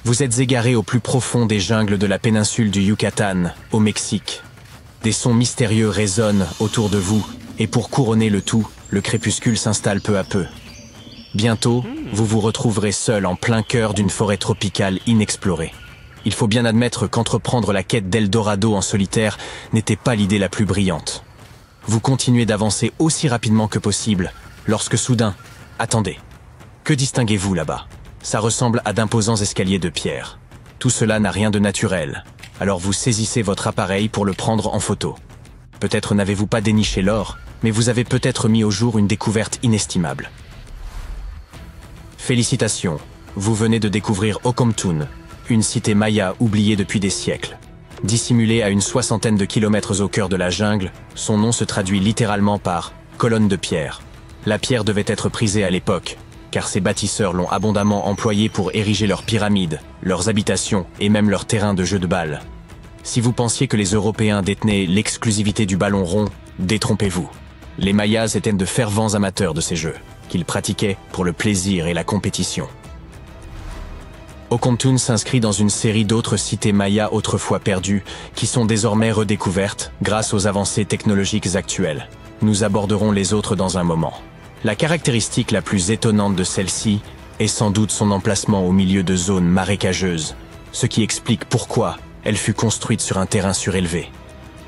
Vous êtes égaré au plus profond des jungles de la péninsule du Yucatan, au Mexique. Des sons mystérieux résonnent autour de vous, et pour couronner le tout, le crépuscule s'installe peu à peu. Bientôt, vous vous retrouverez seul en plein cœur d'une forêt tropicale inexplorée. Il faut bien admettre qu'entreprendre la quête d'Eldorado en solitaire n'était pas l'idée la plus brillante. Vous continuez d'avancer aussi rapidement que possible, lorsque soudain, attendez. Que distinguez-vous là-bas? Ça ressemble à d'imposants escaliers de pierre. Tout cela n'a rien de naturel, alors vous saisissez votre appareil pour le prendre en photo. Peut-être n'avez-vous pas déniché l'or, mais vous avez peut-être mis au jour une découverte inestimable. Félicitations, vous venez de découvrir Okomtun, une cité maya oubliée depuis des siècles. Dissimulée à une 60aine de kilomètres au cœur de la jungle, son nom se traduit littéralement par « colonne de pierre ». La pierre devait être prisée à l'époque, car ces bâtisseurs l'ont abondamment employée pour ériger leurs pyramides, leurs habitations et même leurs terrains de jeux de balles. Si vous pensiez que les Européens détenaient l'exclusivité du ballon rond, détrompez-vous. Les Mayas étaient de fervents amateurs de ces jeux, qu'ils pratiquaient pour le plaisir et la compétition. Okomtun s'inscrit dans une série d'autres cités mayas autrefois perdues, qui sont désormais redécouvertes grâce aux avancées technologiques actuelles. Nous aborderons les autres dans un moment. La caractéristique la plus étonnante de celle-ci est sans doute son emplacement au milieu de zones marécageuses, ce qui explique pourquoi elle fut construite sur un terrain surélevé.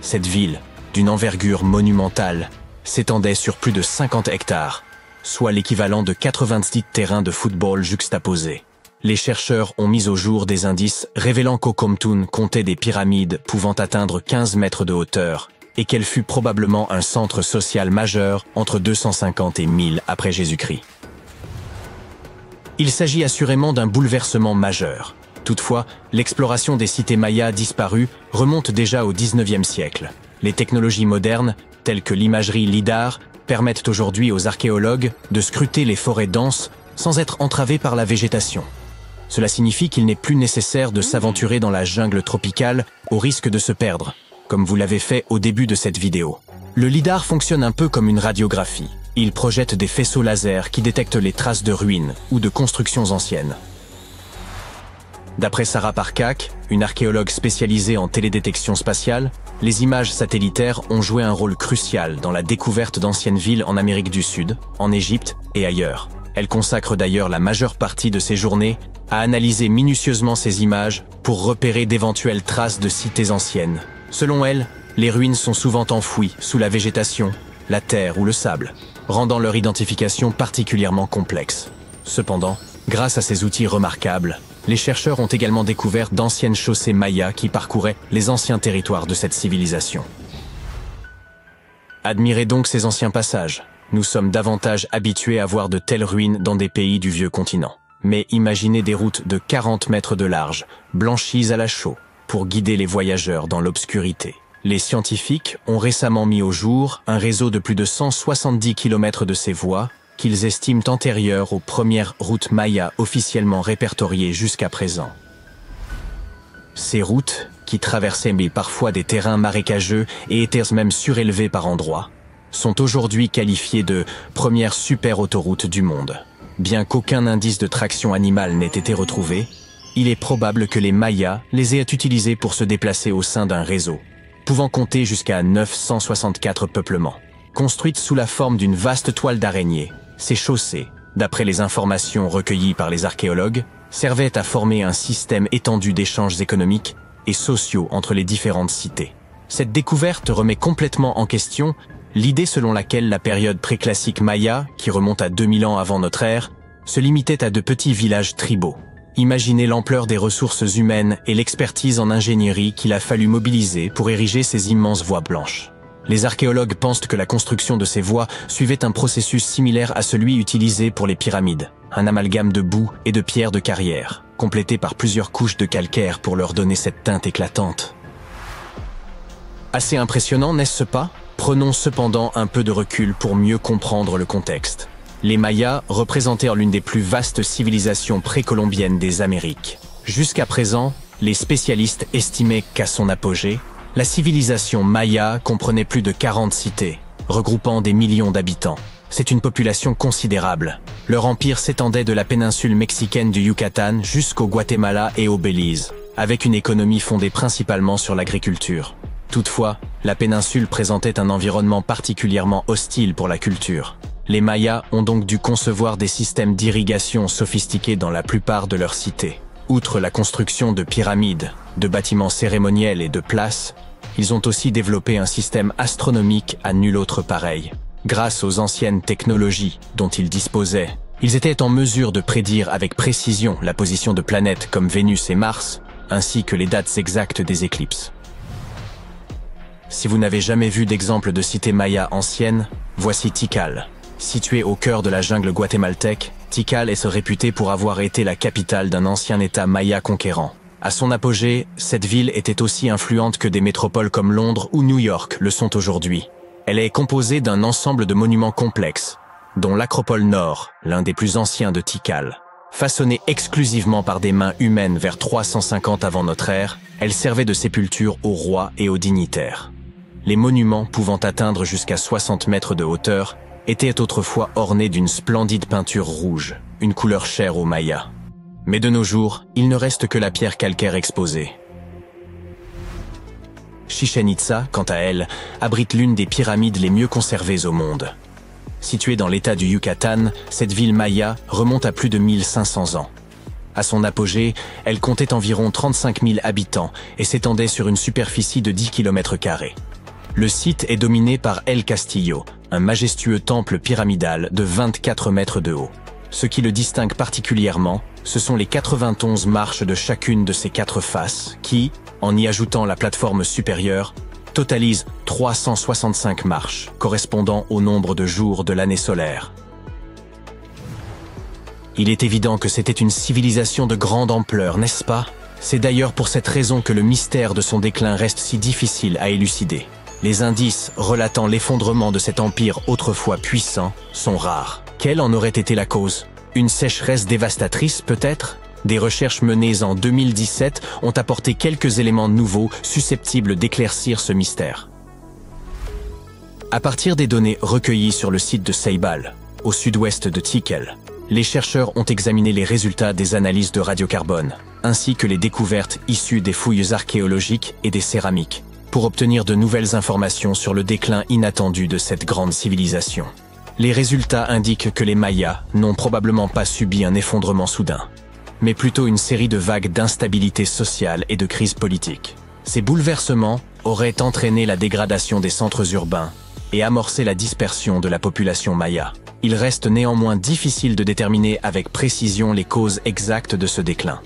Cette ville, d'une envergure monumentale, s'étendait sur plus de 50 hectares, soit l'équivalent de 90 terrains de football juxtaposés. Les chercheurs ont mis au jour des indices révélant qu'Okomtun comptait des pyramides pouvant atteindre 15 mètres de hauteur, et qu'elle fut probablement un centre social majeur entre 250 et 1000 après Jésus-Christ. Il s'agit assurément d'un bouleversement majeur. Toutefois, l'exploration des cités mayas disparues remonte déjà au XIXe siècle. Les technologies modernes, telles que l'imagerie LIDAR, permettent aujourd'hui aux archéologues de scruter les forêts denses sans être entravés par la végétation. Cela signifie qu'il n'est plus nécessaire de s'aventurer dans la jungle tropicale au risque de se perdre, comme vous l'avez fait au début de cette vidéo. Le LIDAR fonctionne un peu comme une radiographie. Il projette des faisceaux laser qui détectent les traces de ruines ou de constructions anciennes. D'après Sarah Parcak, une archéologue spécialisée en télédétection spatiale, les images satellitaires ont joué un rôle crucial dans la découverte d'anciennes villes en Amérique du Sud, en Égypte et ailleurs. Elle consacre d'ailleurs la majeure partie de ses journées à analyser minutieusement ces images pour repérer d'éventuelles traces de cités anciennes. Selon elle, les ruines sont souvent enfouies sous la végétation, la terre ou le sable, rendant leur identification particulièrement complexe. Cependant, grâce à ces outils remarquables, les chercheurs ont également découvert d'anciennes chaussées mayas qui parcouraient les anciens territoires de cette civilisation. Admirez donc ces anciens passages. Nous sommes davantage habitués à voir de telles ruines dans des pays du vieux continent. Mais imaginez des routes de 40 mètres de large, blanchies à la chaux, pour guider les voyageurs dans l'obscurité. Les scientifiques ont récemment mis au jour un réseau de plus de 170 km de ces voies qu'ils estiment antérieures aux premières routes mayas officiellement répertoriées jusqu'à présent. Ces routes, qui traversaient mais parfois des terrains marécageux et étaient même surélevées par endroits, sont aujourd'hui qualifiées de premières super-autoroutes du monde. Bien qu'aucun indice de traction animale n'ait été retrouvé, il est probable que les Mayas les aient utilisés pour se déplacer au sein d'un réseau, pouvant compter jusqu'à 964 peuplements. Construites sous la forme d'une vaste toile d'araignée, ces chaussées, d'après les informations recueillies par les archéologues, servaient à former un système étendu d'échanges économiques et sociaux entre les différentes cités. Cette découverte remet complètement en question l'idée selon laquelle la période préclassique maya, qui remonte à 2000 ans avant notre ère, se limitait à de petits villages tribaux. Imaginez l'ampleur des ressources humaines et l'expertise en ingénierie qu'il a fallu mobiliser pour ériger ces immenses voies blanches. Les archéologues pensent que la construction de ces voies suivait un processus similaire à celui utilisé pour les pyramides, un amalgame de boue et de pierres de carrière, complété par plusieurs couches de calcaire pour leur donner cette teinte éclatante. Assez impressionnant, n'est-ce pas ? Prenons cependant un peu de recul pour mieux comprendre le contexte. Les Mayas représentèrent l'une des plus vastes civilisations précolombiennes des Amériques. Jusqu'à présent, les spécialistes estimaient qu'à son apogée, la civilisation maya comprenait plus de 40 cités, regroupant des millions d'habitants. C'est une population considérable. Leur empire s'étendait de la péninsule mexicaine du Yucatan jusqu'au Guatemala et au Belize, avec une économie fondée principalement sur l'agriculture. Toutefois, la péninsule présentait un environnement particulièrement hostile pour la culture. Les Mayas ont donc dû concevoir des systèmes d'irrigation sophistiqués dans la plupart de leurs cités. Outre la construction de pyramides, de bâtiments cérémoniels et de places, ils ont aussi développé un système astronomique à nul autre pareil. Grâce aux anciennes technologies dont ils disposaient, ils étaient en mesure de prédire avec précision la position de planètes comme Vénus et Mars, ainsi que les dates exactes des éclipses. Si vous n'avez jamais vu d'exemple de cité maya ancienne, voici Tikal. Située au cœur de la jungle guatémaltèque, Tikal est réputée pour avoir été la capitale d'un ancien État maya conquérant. À son apogée, cette ville était aussi influente que des métropoles comme Londres ou New York le sont aujourd'hui. Elle est composée d'un ensemble de monuments complexes, dont l'Acropole Nord, l'un des plus anciens de Tikal. Façonnée exclusivement par des mains humaines vers 350 avant notre ère, elle servait de sépulture aux rois et aux dignitaires. Les monuments, pouvant atteindre jusqu'à 60 mètres de hauteur, étaient autrefois ornés d'une splendide peinture rouge, une couleur chère aux Mayas. Mais de nos jours, il ne reste que la pierre calcaire exposée. Chichén Itzá, quant à elle, abrite l'une des pyramides les mieux conservées au monde. Située dans l'état du Yucatan, cette ville maya remonte à plus de 1500 ans. À son apogée, elle comptait environ 35 000 habitants et s'étendait sur une superficie de 10 km². Le site est dominé par El Castillo, un majestueux temple pyramidal de 24 mètres de haut. Ce qui le distingue particulièrement, ce sont les 91 marches de chacune de ses 4 faces qui, en y ajoutant la plateforme supérieure, totalise 365 marches, correspondant au nombre de jours de l'année solaire. Il est évident que c'était une civilisation de grande ampleur, n'est-ce pas? C'est d'ailleurs pour cette raison que le mystère de son déclin reste si difficile à élucider. Les indices relatant l'effondrement de cet empire autrefois puissant sont rares. Quelle en aurait été la cause? Une sécheresse dévastatrice peut-être? Des recherches menées en 2017 ont apporté quelques éléments nouveaux susceptibles d'éclaircir ce mystère. À partir des données recueillies sur le site de Ceibal, au sud-ouest de Tikal, les chercheurs ont examiné les résultats des analyses de radiocarbone, ainsi que les découvertes issues des fouilles archéologiques et des céramiques, pour obtenir de nouvelles informations sur le déclin inattendu de cette grande civilisation. Les résultats indiquent que les Mayas n'ont probablement pas subi un effondrement soudain, mais plutôt une série de vagues d'instabilité sociale et de crises politiques. Ces bouleversements auraient entraîné la dégradation des centres urbains et amorcé la dispersion de la population maya. Il reste néanmoins difficile de déterminer avec précision les causes exactes de ce déclin.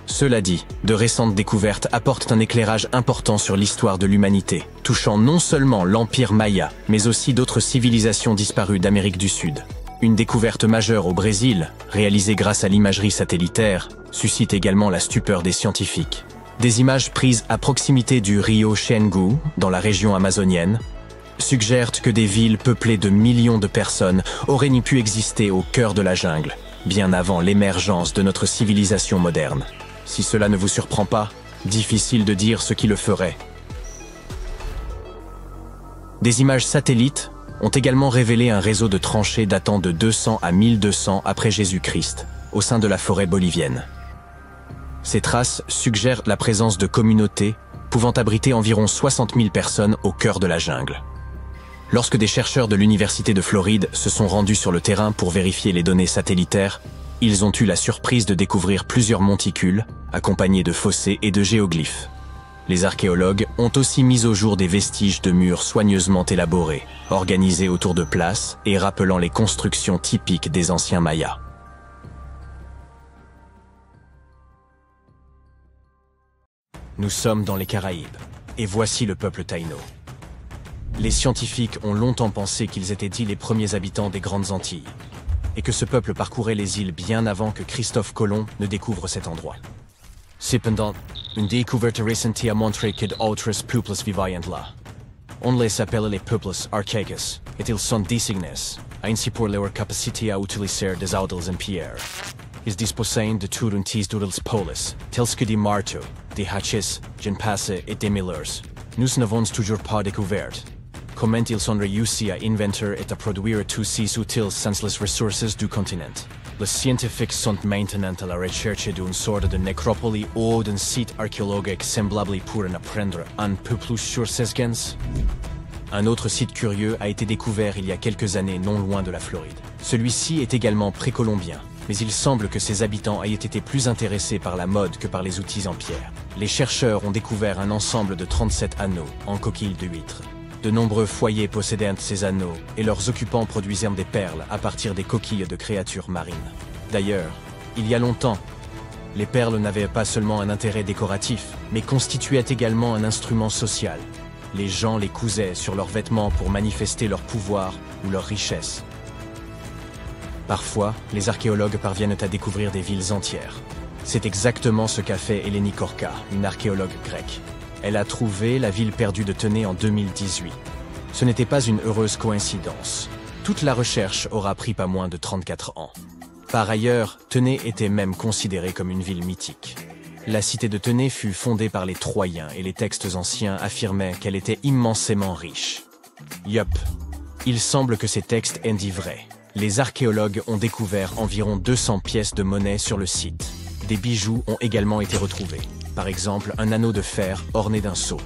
Cela dit, de récentes découvertes apportent un éclairage important sur l'histoire de l'humanité, touchant non seulement l'Empire maya, mais aussi d'autres civilisations disparues d'Amérique du Sud. Une découverte majeure au Brésil, réalisée grâce à l'imagerie satellitaire, suscite également la stupeur des scientifiques. Des images prises à proximité du rio Xingu, dans la région amazonienne, suggèrent que des villes peuplées de millions de personnes auraient pu exister au cœur de la jungle, bien avant l'émergence de notre civilisation moderne. Si cela ne vous surprend pas, difficile de dire ce qui le ferait. Des images satellites ont également révélé un réseau de tranchées datant de 200 à 1200 après Jésus-Christ, au sein de la forêt bolivienne. Ces traces suggèrent la présence de communautés pouvant abriter environ 60 000 personnes au cœur de la jungle. Lorsque des chercheurs de l'Université de Floride se sont rendus sur le terrain pour vérifier les données satellitaires, ils ont eu la surprise de découvrir plusieurs monticules, accompagnés de fossés et de géoglyphes. Les archéologues ont aussi mis au jour des vestiges de murs soigneusement élaborés, organisés autour de places et rappelant les constructions typiques des anciens Mayas. Nous sommes dans les Caraïbes, et voici le peuple Taïno. Les scientifiques ont longtemps pensé qu'ils étaient dits les premiers habitants des Grandes Antilles, et que ce peuple parcourait les îles bien avant que Christophe Colomb ne découvre cet endroit. Cependant, une découverte récente a montré que d'autres peuples vivaient là. On les appelle les peuples archaïques, et ils sont désignés, ainsi pour leur capacité à utiliser des idoles en pierre. Ils disposaient de tout un tis d'outils polis, tels que des marteaux, des hatchets, des pinces et des millers. Nous n'avons toujours pas découvert. Comment ils sont réussis à inventer et à produire tous ces utiles sans les ressources du continent. Les scientifiques sont maintenant à la recherche d'une sorte de nécropole ou d'un site archéologique semblable pour en apprendre un peu plus sur ces gens. Un autre site curieux a été découvert il y a quelques années non loin de la Floride. Celui-ci est également précolombien, mais il semble que ses habitants aient été plus intéressés par la mode que par les outils en pierre. Les chercheurs ont découvert un ensemble de 37 anneaux en coquilles de huîtres. De nombreux foyers possédaient ces anneaux et leurs occupants produisaient des perles à partir des coquilles de créatures marines. D'ailleurs, il y a longtemps, les perles n'avaient pas seulement un intérêt décoratif, mais constituaient également un instrument social. Les gens les cousaient sur leurs vêtements pour manifester leur pouvoir ou leur richesse. Parfois, les archéologues parviennent à découvrir des villes entières. C'est exactement ce qu'a fait Eleni Korka, une archéologue grecque. Elle a trouvé la ville perdue de Tenay en 2018. Ce n'était pas une heureuse coïncidence. Toute la recherche aura pris pas moins de 34 ans. Par ailleurs, Tenay était même considérée comme une ville mythique. La cité de Tenay fut fondée par les Troyens et les textes anciens affirmaient qu'elle était immensément riche. Yup, il semble que ces textes indiquent vrai. Les archéologues ont découvert environ 200 pièces de monnaie sur le site. Des bijoux ont également été retrouvés. Par exemple, un anneau de fer orné d'un sceau.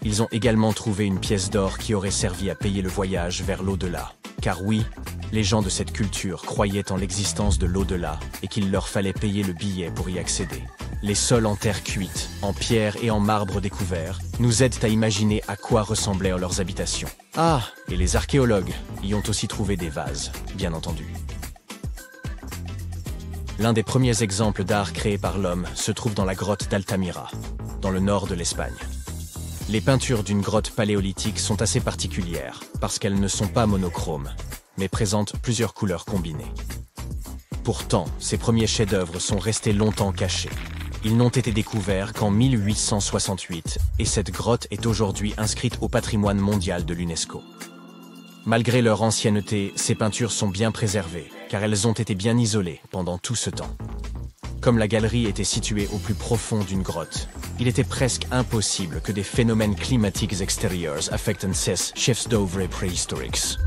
Ils ont également trouvé une pièce d'or qui aurait servi à payer le voyage vers l'au-delà. Car oui, les gens de cette culture croyaient en l'existence de l'au-delà et qu'il leur fallait payer le billet pour y accéder. Les sols en terre cuite, en pierre et en marbre découverts, nous aident à imaginer à quoi ressemblaient leurs habitations. Ah, et les archéologues y ont aussi trouvé des vases, bien entendu. L'un des premiers exemples d'art créé par l'homme se trouve dans la grotte d'Altamira, dans le nord de l'Espagne. Les peintures d'une grotte paléolithique sont assez particulières parce qu'elles ne sont pas monochromes, mais présentent plusieurs couleurs combinées. Pourtant, ces premiers chefs-d'œuvre sont restés longtemps cachés. Ils n'ont été découverts qu'en 1868 et cette grotte est aujourd'hui inscrite au patrimoine mondial de l'UNESCO. Malgré leur ancienneté, ces peintures sont bien préservées, car elles ont été bien isolées pendant tout ce temps. Comme la galerie était située au plus profond d'une grotte, il était presque impossible que des phénomènes climatiques extérieurs affectent ces chefs-d'œuvre préhistoriques.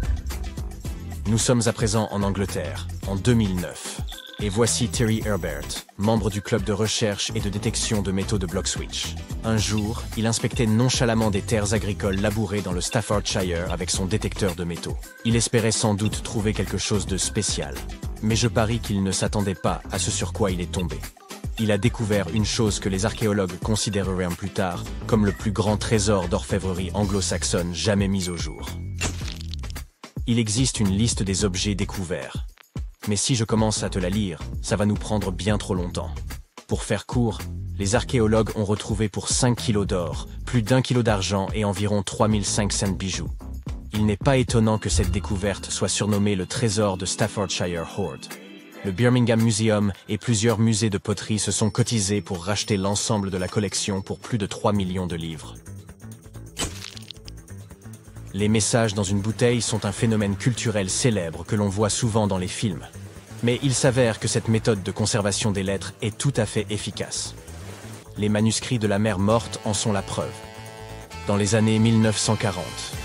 Nous sommes à présent en Angleterre, en 2009, et voici Terry Herbert, membre du club de recherche et de détection de métaux de Bloxwich. Un jour, il inspectait nonchalamment des terres agricoles labourées dans le Staffordshire avec son détecteur de métaux. Il espérait sans doute trouver quelque chose de spécial, mais je parie qu'il ne s'attendait pas à ce sur quoi il est tombé. Il a découvert une chose que les archéologues considéreraient plus tard comme le plus grand trésor d'orfèvrerie anglo-saxonne jamais mis au jour. Il existe une liste des objets découverts. Mais si je commence à te la lire, ça va nous prendre bien trop longtemps. Pour faire court, les archéologues ont retrouvé pour 5 kilos d'or, plus d'1 kilo d'argent et environ 3500 bijoux. Il n'est pas étonnant que cette découverte soit surnommée le trésor de Staffordshire Hoard. Le Birmingham Museum et plusieurs musées de poterie se sont cotisés pour racheter l'ensemble de la collection pour plus de 3 millions de livres. Les messages dans une bouteille sont un phénomène culturel célèbre que l'on voit souvent dans les films. Mais il s'avère que cette méthode de conservation des lettres est tout à fait efficace. Les manuscrits de la mer morte en sont la preuve. Dans les années 1940,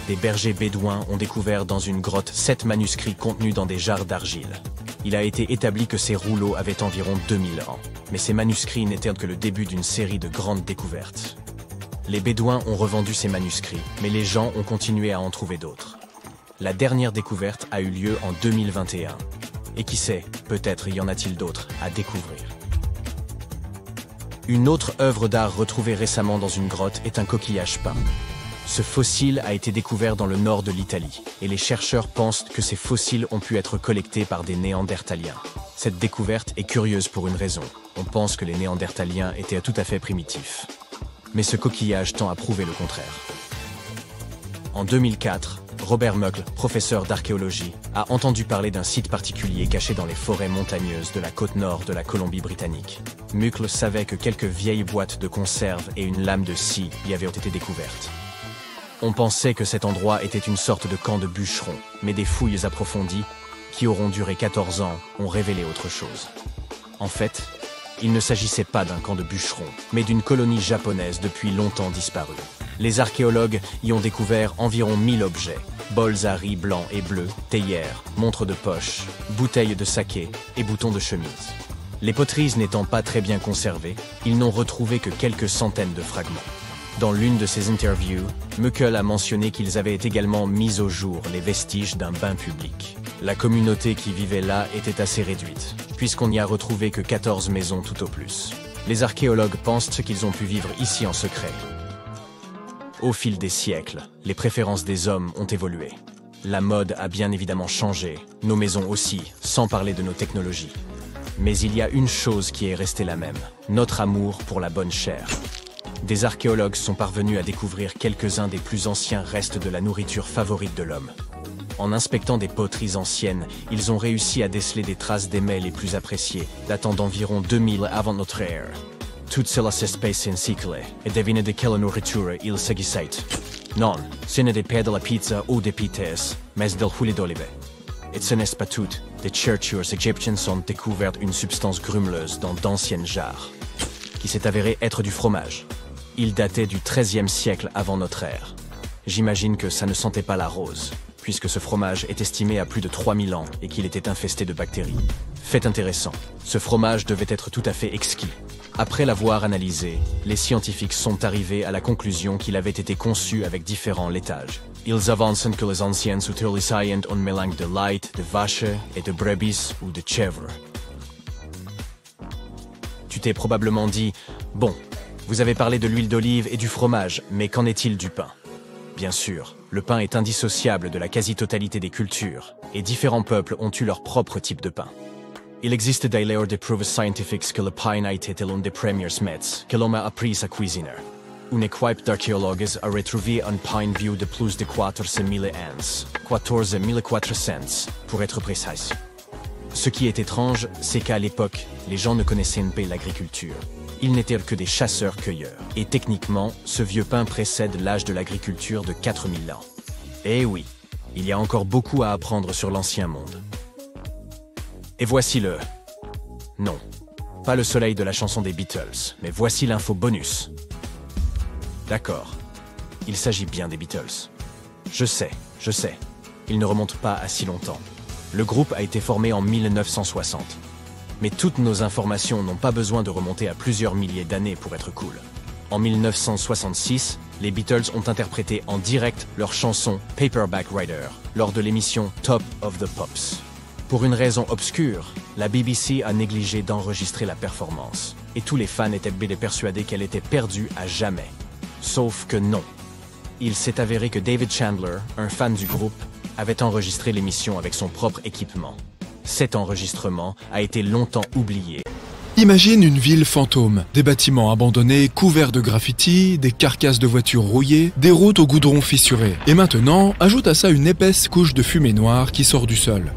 des bergers bédouins ont découvert dans une grotte 7 manuscrits contenus dans des jarres d'argile. Il a été établi que ces rouleaux avaient environ 2000 ans, mais ces manuscrits n'étaient que le début d'une série de grandes découvertes. Les Bédouins ont revendu ces manuscrits, mais les gens ont continué à en trouver d'autres. La dernière découverte a eu lieu en 2021. Et qui sait, peut-être y en a-t-il d'autres à découvrir. Une autre œuvre d'art retrouvée récemment dans une grotte est un coquillage peint. Ce fossile a été découvert dans le nord de l'Italie, et les chercheurs pensent que ces fossiles ont pu être collectés par des Néandertaliens. Cette découverte est curieuse pour une raison. On pense que les Néandertaliens étaient tout à fait primitifs. Mais ce coquillage tend à prouver le contraire. En 2004, Robert Muckle, professeur d'archéologie, a entendu parler d'un site particulier caché dans les forêts montagneuses de la côte nord de la Colombie-Britannique. Muckle savait que quelques vieilles boîtes de conserve et une lame de scie y avaient été découvertes. On pensait que cet endroit était une sorte de camp de bûcherons, mais des fouilles approfondies, qui auront duré 14 ans, ont révélé autre chose. En fait, Il ne s'agissait pas d'un camp de bûcherons, mais d'une colonie japonaise depuis longtemps disparue. Les archéologues y ont découvert environ 1000 objets. Bols à riz blancs et bleus, théières, montres de poche, bouteilles de saké et boutons de chemise. Les poteries n'étant pas très bien conservées, ils n'ont retrouvé que quelques centaines de fragments. Dans l'une de ses interviews, Muckle a mentionné qu'ils avaient également mis au jour les vestiges d'un bain public. La communauté qui vivait là était assez réduite, puisqu'on n'y a retrouvé que 14 maisons tout au plus. Les archéologues pensent qu'ils ont pu vivre ici en secret. Au fil des siècles, les préférences des hommes ont évolué. La mode a bien évidemment changé, nos maisons aussi, sans parler de nos technologies. Mais il y a une chose qui est restée la même, notre amour pour la bonne chair. Des archéologues sont parvenus à découvrir quelques-uns des plus anciens restes de la nourriture favorite de l'homme. En inspectant des poteries anciennes, ils ont réussi à déceler des traces des mets les plus appréciés, datant d'environ 2000 avant notre ère. Toutes celles specie in secole, et deviennent de quelle nourriture il s'agissait. Non, ce n'est pas de la pizza ou des pites, mais del huile d'olive. Et ce n'est pas tout, des chercheurs égyptiennes ont découvert une substance grumeleuse dans d'anciennes jarres, qui s'est avérée être du fromage. Il datait du XIIIe siècle avant notre ère. J'imagine que ça ne sentait pas la rose, puisque ce fromage est estimé à plus de 3000 ans et qu'il était infesté de bactéries. Fait intéressant, ce fromage devait être tout à fait exquis. Après l'avoir analysé, les scientifiques sont arrivés à la conclusion qu'il avait été conçu avec différents laitages. Ils avancent que les anciens utilisaient un mélange de lait, de vache et de brebis ou de chèvre. Tu t'es probablement dit, bon, vous avez parlé de l'huile d'olive et du fromage, mais qu'en est-il du pain? Bien sûr, le pain est indissociable de la quasi-totalité des cultures, et différents peuples ont eu leur propre type de pain. Il existe d'ailleurs des preuves scientifiques que le pain a été l'un des premiers mets que l'homme a appris à cuisiner. Une équipe d'archéologues a retrouvé un pain vieux de plus de 400 000 ans, 14 400 pour être précis. Ce qui est étrange, c'est qu'à l'époque, les gens ne connaissaient pas l'agriculture. Ils n'étaient que des chasseurs-cueilleurs. Et techniquement, ce vieux pain précède l'âge de l'agriculture de 4000 ans. Eh oui, il y a encore beaucoup à apprendre sur l'ancien monde. Et voici le... Non, pas le soleil de la chanson des Beatles, mais voici l'info bonus. D'accord, il s'agit bien des Beatles. Je sais, il ne remonte pas à si longtemps. Le groupe a été formé en 1960. Mais toutes nos informations n'ont pas besoin de remonter à plusieurs milliers d'années pour être cool. En 1966, les Beatles ont interprété en direct leur chanson Paperback Writer lors de l'émission Top of the Pops. Pour une raison obscure, la BBC a négligé d'enregistrer la performance, et tous les fans étaient persuadés qu'elle était perdue à jamais. Sauf que non. Il s'est avéré que David Chandler, un fan du groupe, avait enregistré l'émission avec son propre équipement. Cet enregistrement a été longtemps oublié. Imagine une ville fantôme, des bâtiments abandonnés couverts de graffitis, des carcasses de voitures rouillées, des routes au goudron fissuré. Et maintenant, ajoute à ça une épaisse couche de fumée noire qui sort du sol.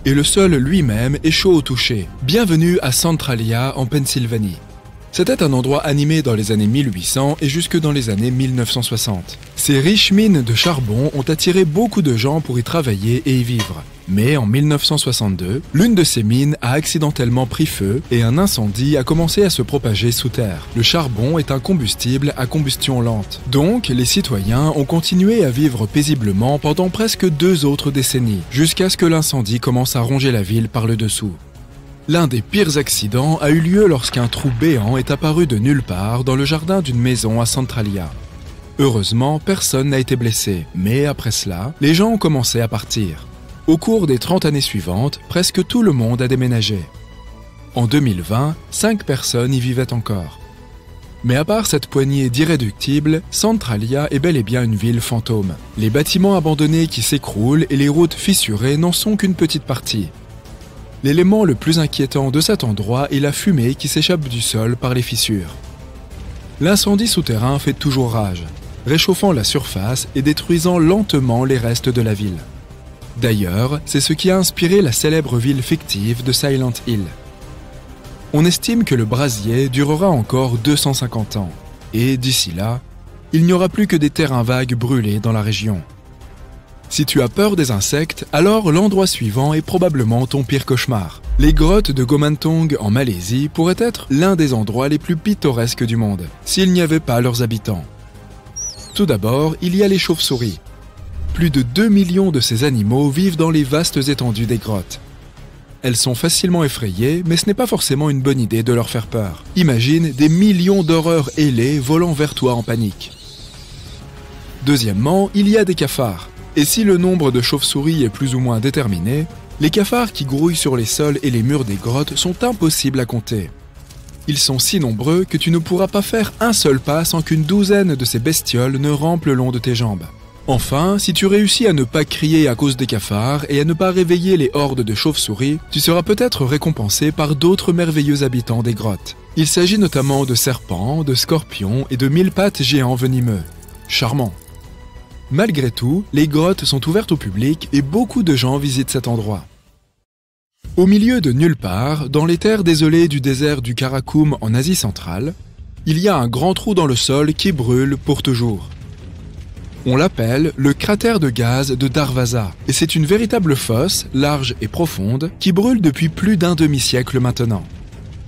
Et le sol lui-même est chaud au toucher. Bienvenue à Centralia, en Pennsylvanie. C'était un endroit animé dans les années 1800 et jusque dans les années 1960. Ces riches mines de charbon ont attiré beaucoup de gens pour y travailler et y vivre. Mais en 1962, l'une de ces mines a accidentellement pris feu et un incendie a commencé à se propager sous terre. Le charbon est un combustible à combustion lente. Donc, les citoyens ont continué à vivre paisiblement pendant presque 2 autres décennies, jusqu'à ce que l'incendie commence à ronger la ville par le dessous. L'un des pires accidents a eu lieu lorsqu'un trou béant est apparu de nulle part dans le jardin d'une maison à Centralia. Heureusement, personne n'a été blessé, mais après cela, les gens ont commencé à partir. Au cours des 30 années suivantes, presque tout le monde a déménagé. En 2020, 5 personnes y vivaient encore. Mais à part cette poignée d'irréductibles, Centralia est bel et bien une ville fantôme. Les bâtiments abandonnés qui s'écroulent et les routes fissurées n'en sont qu'une petite partie. L'élément le plus inquiétant de cet endroit est la fumée qui s'échappe du sol par les fissures. L'incendie souterrain fait toujours rage, réchauffant la surface et détruisant lentement les restes de la ville. D'ailleurs, c'est ce qui a inspiré la célèbre ville fictive de Silent Hill. On estime que le brasier durera encore 250 ans, et d'ici là, il n'y aura plus que des terrains vagues brûlés dans la région. Si tu as peur des insectes, alors l'endroit suivant est probablement ton pire cauchemar. Les grottes de Gomantong en Malaisie pourraient être l'un des endroits les plus pittoresques du monde, s'il n'y avait pas leurs habitants. Tout d'abord, il y a les chauves-souris. Plus de 2 millions de ces animaux vivent dans les vastes étendues des grottes. Elles sont facilement effrayées, mais ce n'est pas forcément une bonne idée de leur faire peur. Imagine des millions d'horreurs ailées volant vers toi en panique. Deuxièmement, il y a des cafards. Et si le nombre de chauves-souris est plus ou moins déterminé, les cafards qui grouillent sur les sols et les murs des grottes sont impossibles à compter. Ils sont si nombreux que tu ne pourras pas faire un seul pas sans qu'une douzaine de ces bestioles ne rampent le long de tes jambes. Enfin, si tu réussis à ne pas crier à cause des cafards et à ne pas réveiller les hordes de chauves-souris, tu seras peut-être récompensé par d'autres merveilleux habitants des grottes. Il s'agit notamment de serpents, de scorpions et de mille-pattes géants venimeux. Charmant. Malgré tout, les grottes sont ouvertes au public et beaucoup de gens visitent cet endroit. Au milieu de nulle part, dans les terres désolées du désert du Karakoum en Asie centrale, il y a un grand trou dans le sol qui brûle pour toujours. On l'appelle le cratère de gaz de Darvaza, et c'est une véritable fosse, large et profonde, qui brûle depuis plus d'un demi-siècle maintenant.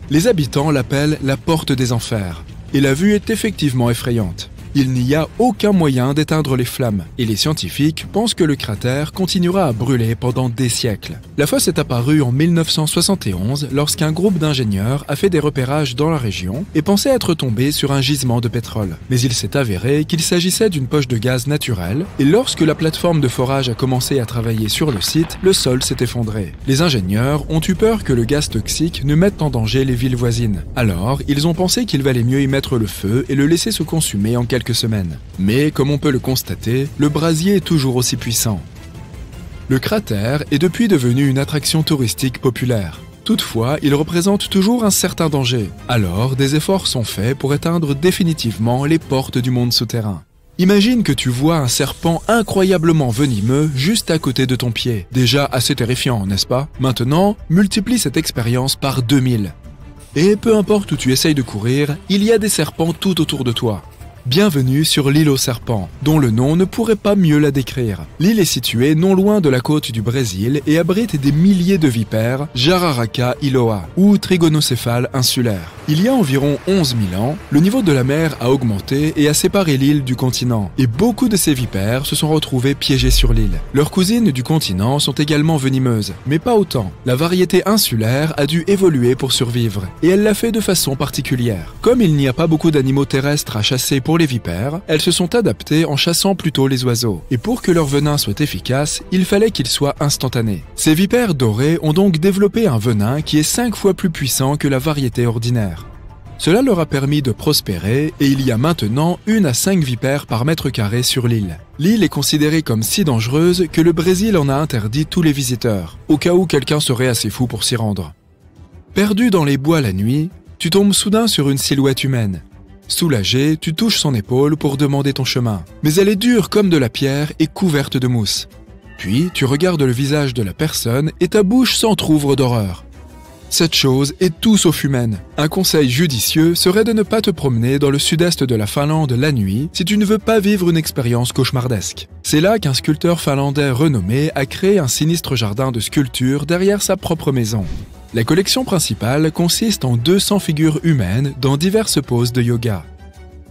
Les habitants l'appellent la porte des enfers, et la vue est effectivement effrayante. Il n'y a aucun moyen d'éteindre les flammes, et les scientifiques pensent que le cratère continuera à brûler pendant des siècles. La fosse est apparue en 1971 lorsqu'un groupe d'ingénieurs a fait des repérages dans la région et pensait être tombé sur un gisement de pétrole. Mais il s'est avéré qu'il s'agissait d'une poche de gaz naturelle, et lorsque la plateforme de forage a commencé à travailler sur le site, le sol s'est effondré. Les ingénieurs ont eu peur que le gaz toxique ne mette en danger les villes voisines. Alors, ils ont pensé qu'il valait mieux y mettre le feu et le laisser se consumer en quelques semaines. Mais, comme on peut le constater, le brasier est toujours aussi puissant. Le cratère est depuis devenu une attraction touristique populaire. Toutefois, il représente toujours un certain danger. Alors, des efforts sont faits pour éteindre définitivement les portes du monde souterrain. Imagine que tu vois un serpent incroyablement venimeux juste à côté de ton pied. Déjà assez terrifiant, n'est-ce pas? Maintenant, multiplie cette expérience par 2000. Et peu importe où tu essayes de courir, il y a des serpents tout autour de toi. Bienvenue sur l'île aux serpents, dont le nom ne pourrait pas mieux la décrire. L'île est située non loin de la côte du Brésil et abrite des milliers de vipères, Jararaca iloa, ou trigonocéphales insulaires. Il y a environ 11 000 ans, le niveau de la mer a augmenté et a séparé l'île du continent, et beaucoup de ces vipères se sont retrouvées piégées sur l'île. Leurs cousines du continent sont également venimeuses, mais pas autant. La variété insulaire a dû évoluer pour survivre, et elle l'a fait de façon particulière. Comme il n'y a pas beaucoup d'animaux terrestres à chasser pour les vipères, elles se sont adaptées en chassant plutôt les oiseaux. Et pour que leur venin soit efficace, il fallait qu'il soit instantané. Ces vipères dorées ont donc développé un venin qui est 5 fois plus puissant que la variété ordinaire. Cela leur a permis de prospérer et il y a maintenant 1 à 5 vipères par mètre carré sur l'île. L'île est considérée comme si dangereuse que le Brésil en a interdit tous les visiteurs, au cas où quelqu'un serait assez fou pour s'y rendre. Perdu dans les bois la nuit, tu tombes soudain sur une silhouette humaine. Soulagé, tu touches son épaule pour demander ton chemin. Mais elle est dure comme de la pierre et couverte de mousse. Puis, tu regardes le visage de la personne et ta bouche s'entr'ouvre d'horreur. Cette chose est tout sauf humaine. Un conseil judicieux serait de ne pas te promener dans le sud-est de la Finlande la nuit si tu ne veux pas vivre une expérience cauchemardesque. C'est là qu'un sculpteur finlandais renommé a créé un sinistre jardin de sculptures derrière sa propre maison. La collection principale consiste en 200 figures humaines dans diverses poses de yoga.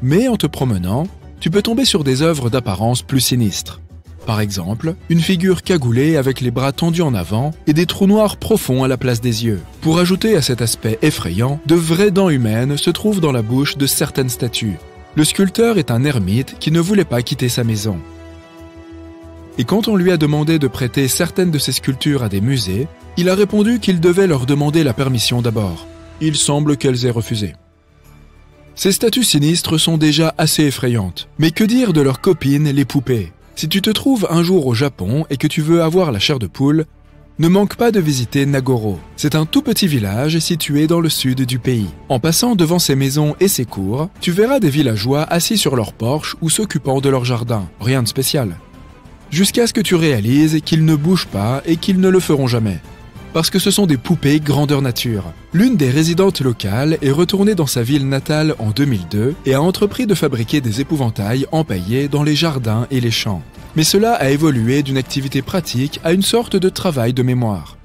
Mais en te promenant, tu peux tomber sur des œuvres d'apparence plus sinistres. Par exemple, une figure cagoulée avec les bras tendus en avant et des trous noirs profonds à la place des yeux. Pour ajouter à cet aspect effrayant, de vraies dents humaines se trouvent dans la bouche de certaines statues. Le sculpteur est un ermite qui ne voulait pas quitter sa maison. Et quand on lui a demandé de prêter certaines de ses sculptures à des musées, il a répondu qu'il devait leur demander la permission d'abord. Il semble qu'elles aient refusé. Ces statues sinistres sont déjà assez effrayantes. Mais que dire de leurs copines, les poupées? Si tu te trouves un jour au Japon et que tu veux avoir la chair de poule, ne manque pas de visiter Nagoro. C'est un tout petit village situé dans le sud du pays. En passant devant ses maisons et ses cours, tu verras des villageois assis sur leur porche ou s'occupant de leur jardin. Rien de spécial. Jusqu'à ce que tu réalises qu'ils ne bougent pas et qu'ils ne le feront jamais. parce que ce sont des poupées grandeur nature. L'une des résidentes locales est retournée dans sa ville natale en 2002 et a entrepris de fabriquer des épouvantails empaillés dans les jardins et les champs. Mais cela a évolué d'une activité pratique à une sorte de travail de mémoire.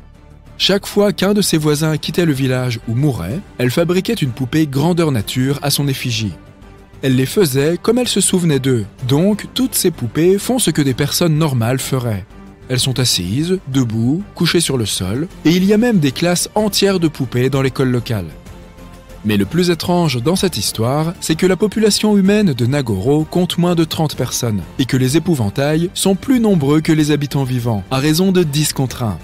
Chaque fois qu'un de ses voisins quittait le village ou mourait, elle fabriquait une poupée grandeur nature à son effigie. Elle les faisait comme elle se souvenait d'eux, donc toutes ces poupées font ce que des personnes normales feraient. Elles sont assises, debout, couchées sur le sol, et il y a même des classes entières de poupées dans l'école locale. Mais le plus étrange dans cette histoire, c'est que la population humaine de Nagoro compte moins de 30 personnes, et que les épouvantails sont plus nombreux que les habitants vivants, à raison de 10 contre 1.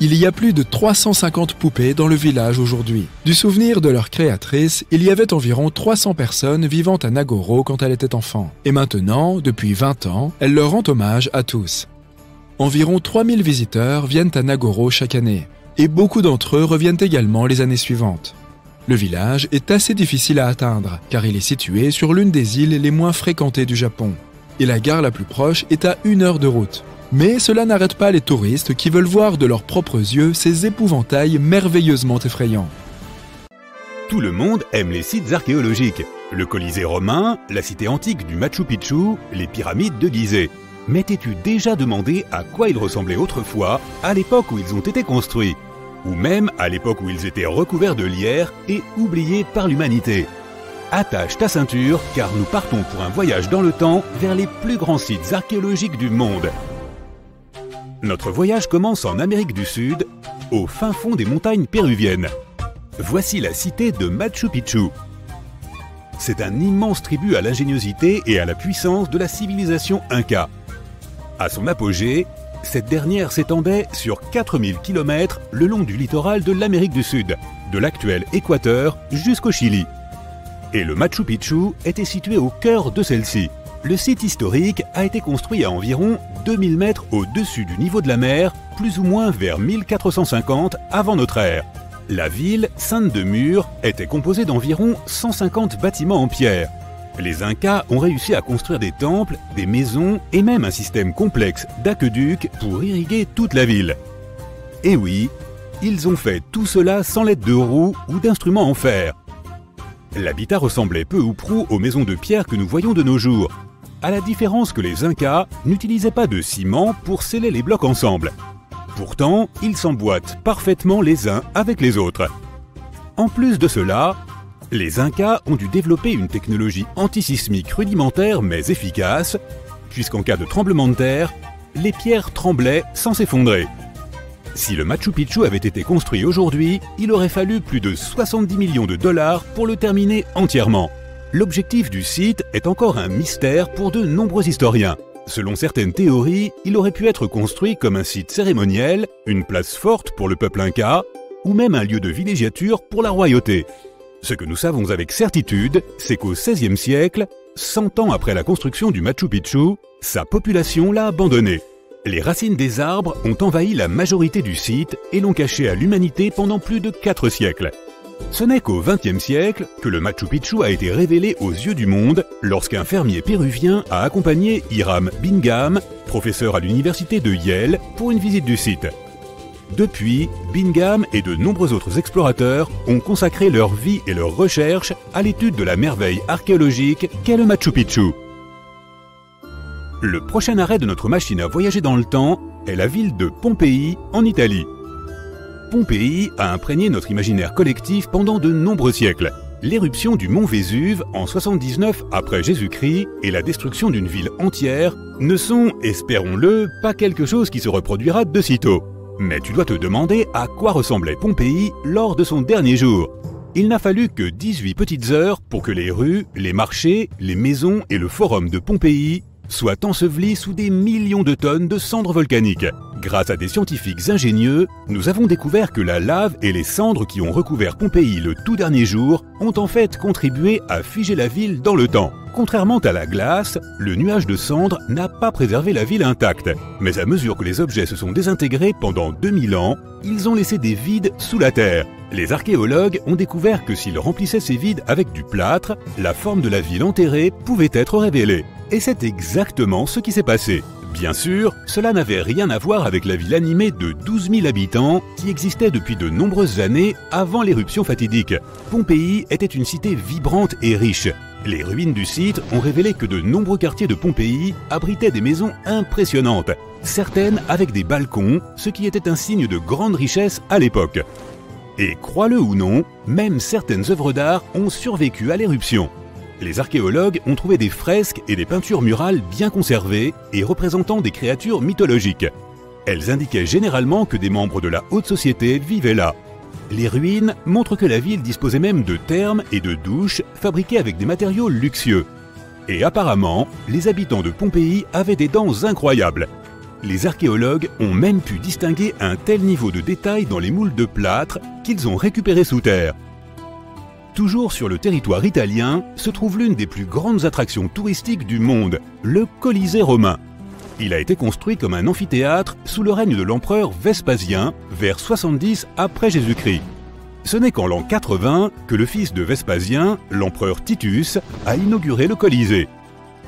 Il y a plus de 350 poupées dans le village aujourd'hui. Du souvenir de leur créatrice, il y avait environ 300 personnes vivant à Nagoro quand elle était enfant. Et maintenant, depuis 20 ans, elle leur rend hommage à tous. Environ 3000 visiteurs viennent à Nagoro chaque année. Et beaucoup d'entre eux reviennent également les années suivantes. Le village est assez difficile à atteindre, car il est situé sur l'une des îles les moins fréquentées du Japon. Et la gare la plus proche est à 1 heure de route. Mais cela n'arrête pas les touristes qui veulent voir de leurs propres yeux ces épouvantails merveilleusement effrayants. Tout le monde aime les sites archéologiques. Le Colisée romain, la cité antique du Machu Picchu, les pyramides de Gizeh. Mais t'es-tu déjà demandé à quoi ils ressemblaient autrefois, à l'époque où ils ont été construits? Ou même à l'époque où ils étaient recouverts de lierre et oubliés par l'humanité? Attache ta ceinture, car nous partons pour un voyage dans le temps vers les plus grands sites archéologiques du monde. Notre voyage commence en Amérique du Sud, au fin fond des montagnes péruviennes. Voici la cité de Machu Picchu. C'est un immense tribut à l'ingéniosité et à la puissance de la civilisation Inca. À son apogée, cette dernière s'étendait sur 4000 km le long du littoral de l'Amérique du Sud, de l'actuel Équateur jusqu'au Chili. Et le Machu Picchu était situé au cœur de celle-ci. Le site historique a été construit à environ 2000 mètres au-dessus du niveau de la mer, plus ou moins vers 1450 avant notre ère. La ville, ceinte de murs, était composée d'environ 150 bâtiments en pierre. Les Incas ont réussi à construire des temples, des maisons et même un système complexe d'aqueducs pour irriguer toute la ville. Et oui, ils ont fait tout cela sans l'aide de roues ou d'instruments en fer. L'habitat ressemblait peu ou prou aux maisons de pierre que nous voyons de nos jours, à la différence que les Incas n'utilisaient pas de ciment pour sceller les blocs ensemble. Pourtant, ils s'emboîtent parfaitement les uns avec les autres. En plus de cela, les Incas ont dû développer une technologie antisismique rudimentaire mais efficace, puisqu'en cas de tremblement de terre, les pierres tremblaient sans s'effondrer. Si le Machu Picchu avait été construit aujourd'hui, il aurait fallu plus de 70 millions de dollars pour le terminer entièrement. L'objectif du site est encore un mystère pour de nombreux historiens. Selon certaines théories, il aurait pu être construit comme un site cérémoniel, une place forte pour le peuple inca, ou même un lieu de villégiature pour la royauté. Ce que nous savons avec certitude, c'est qu'au XVIe siècle, 100 ans après la construction du Machu Picchu, sa population l'a abandonné. Les racines des arbres ont envahi la majorité du site et l'ont caché à l'humanité pendant plus de 4 siècles. Ce n'est qu'au XXe siècle que le Machu Picchu a été révélé aux yeux du monde lorsqu'un fermier péruvien a accompagné Hiram Bingham, professeur à l'université de Yale, pour une visite du site. Depuis, Bingham et de nombreux autres explorateurs ont consacré leur vie et leurs recherches à l'étude de la merveille archéologique qu'est le Machu Picchu. Le prochain arrêt de notre machine à voyager dans le temps est la ville de Pompéi, en Italie. Pompéi a imprégné notre imaginaire collectif pendant de nombreux siècles. L'éruption du mont Vésuve en 79 après Jésus-Christ et la destruction d'une ville entière ne sont, espérons-le, pas quelque chose qui se reproduira de sitôt. Mais tu dois te demander à quoi ressemblait Pompéi lors de son dernier jour. Il n'a fallu que 18 petites heures pour que les rues, les marchés, les maisons et le forum de Pompéi soient ensevelis sous des millions de tonnes de cendres volcaniques. Grâce à des scientifiques ingénieux, nous avons découvert que la lave et les cendres qui ont recouvert Pompéi le tout dernier jour ont en fait contribué à figer la ville dans le temps. Contrairement à la glace, le nuage de cendres n'a pas préservé la ville intacte. Mais à mesure que les objets se sont désintégrés pendant 2000 ans, ils ont laissé des vides sous la terre. Les archéologues ont découvert que s'ils remplissaient ces vides avec du plâtre, la forme de la ville enterrée pouvait être révélée. Et c'est exactement ce qui s'est passé. Bien sûr, cela n'avait rien à voir avec la ville animée de 12 000 habitants qui existait depuis de nombreuses années avant l'éruption fatidique. Pompéi était une cité vibrante et riche. Les ruines du site ont révélé que de nombreux quartiers de Pompéi abritaient des maisons impressionnantes, certaines avec des balcons, ce qui était un signe de grande richesse à l'époque. Et crois-le ou non, même certaines œuvres d'art ont survécu à l'éruption. Les archéologues ont trouvé des fresques et des peintures murales bien conservées et représentant des créatures mythologiques. Elles indiquaient généralement que des membres de la haute société vivaient là. Les ruines montrent que la ville disposait même de thermes et de douches fabriquées avec des matériaux luxueux. Et apparemment, les habitants de Pompéi avaient des dents incroyables. Les archéologues ont même pu distinguer un tel niveau de détail dans les moules de plâtre qu'ils ont récupérés sous terre. Toujours sur le territoire italien se trouve l'une des plus grandes attractions touristiques du monde, le Colisée romain. Il a été construit comme un amphithéâtre sous le règne de l'empereur Vespasien vers 70 après Jésus-Christ. Ce n'est qu'en l'an 80 que le fils de Vespasien, l'empereur Titus, a inauguré le Colisée.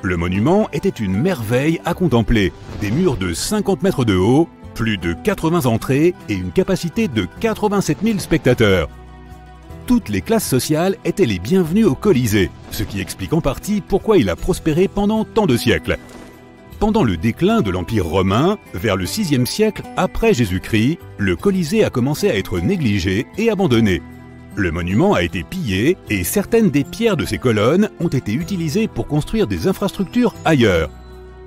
Le monument était une merveille à contempler, des murs de 50 mètres de haut, plus de 80 entrées et une capacité de 87 000 spectateurs. Toutes les classes sociales étaient les bienvenues au Colisée, ce qui explique en partie pourquoi il a prospéré pendant tant de siècles. Pendant le déclin de l'Empire romain, vers le VIe siècle après Jésus-Christ, le Colisée a commencé à être négligé et abandonné. Le monument a été pillé et certaines des pierres de ses colonnes ont été utilisées pour construire des infrastructures ailleurs.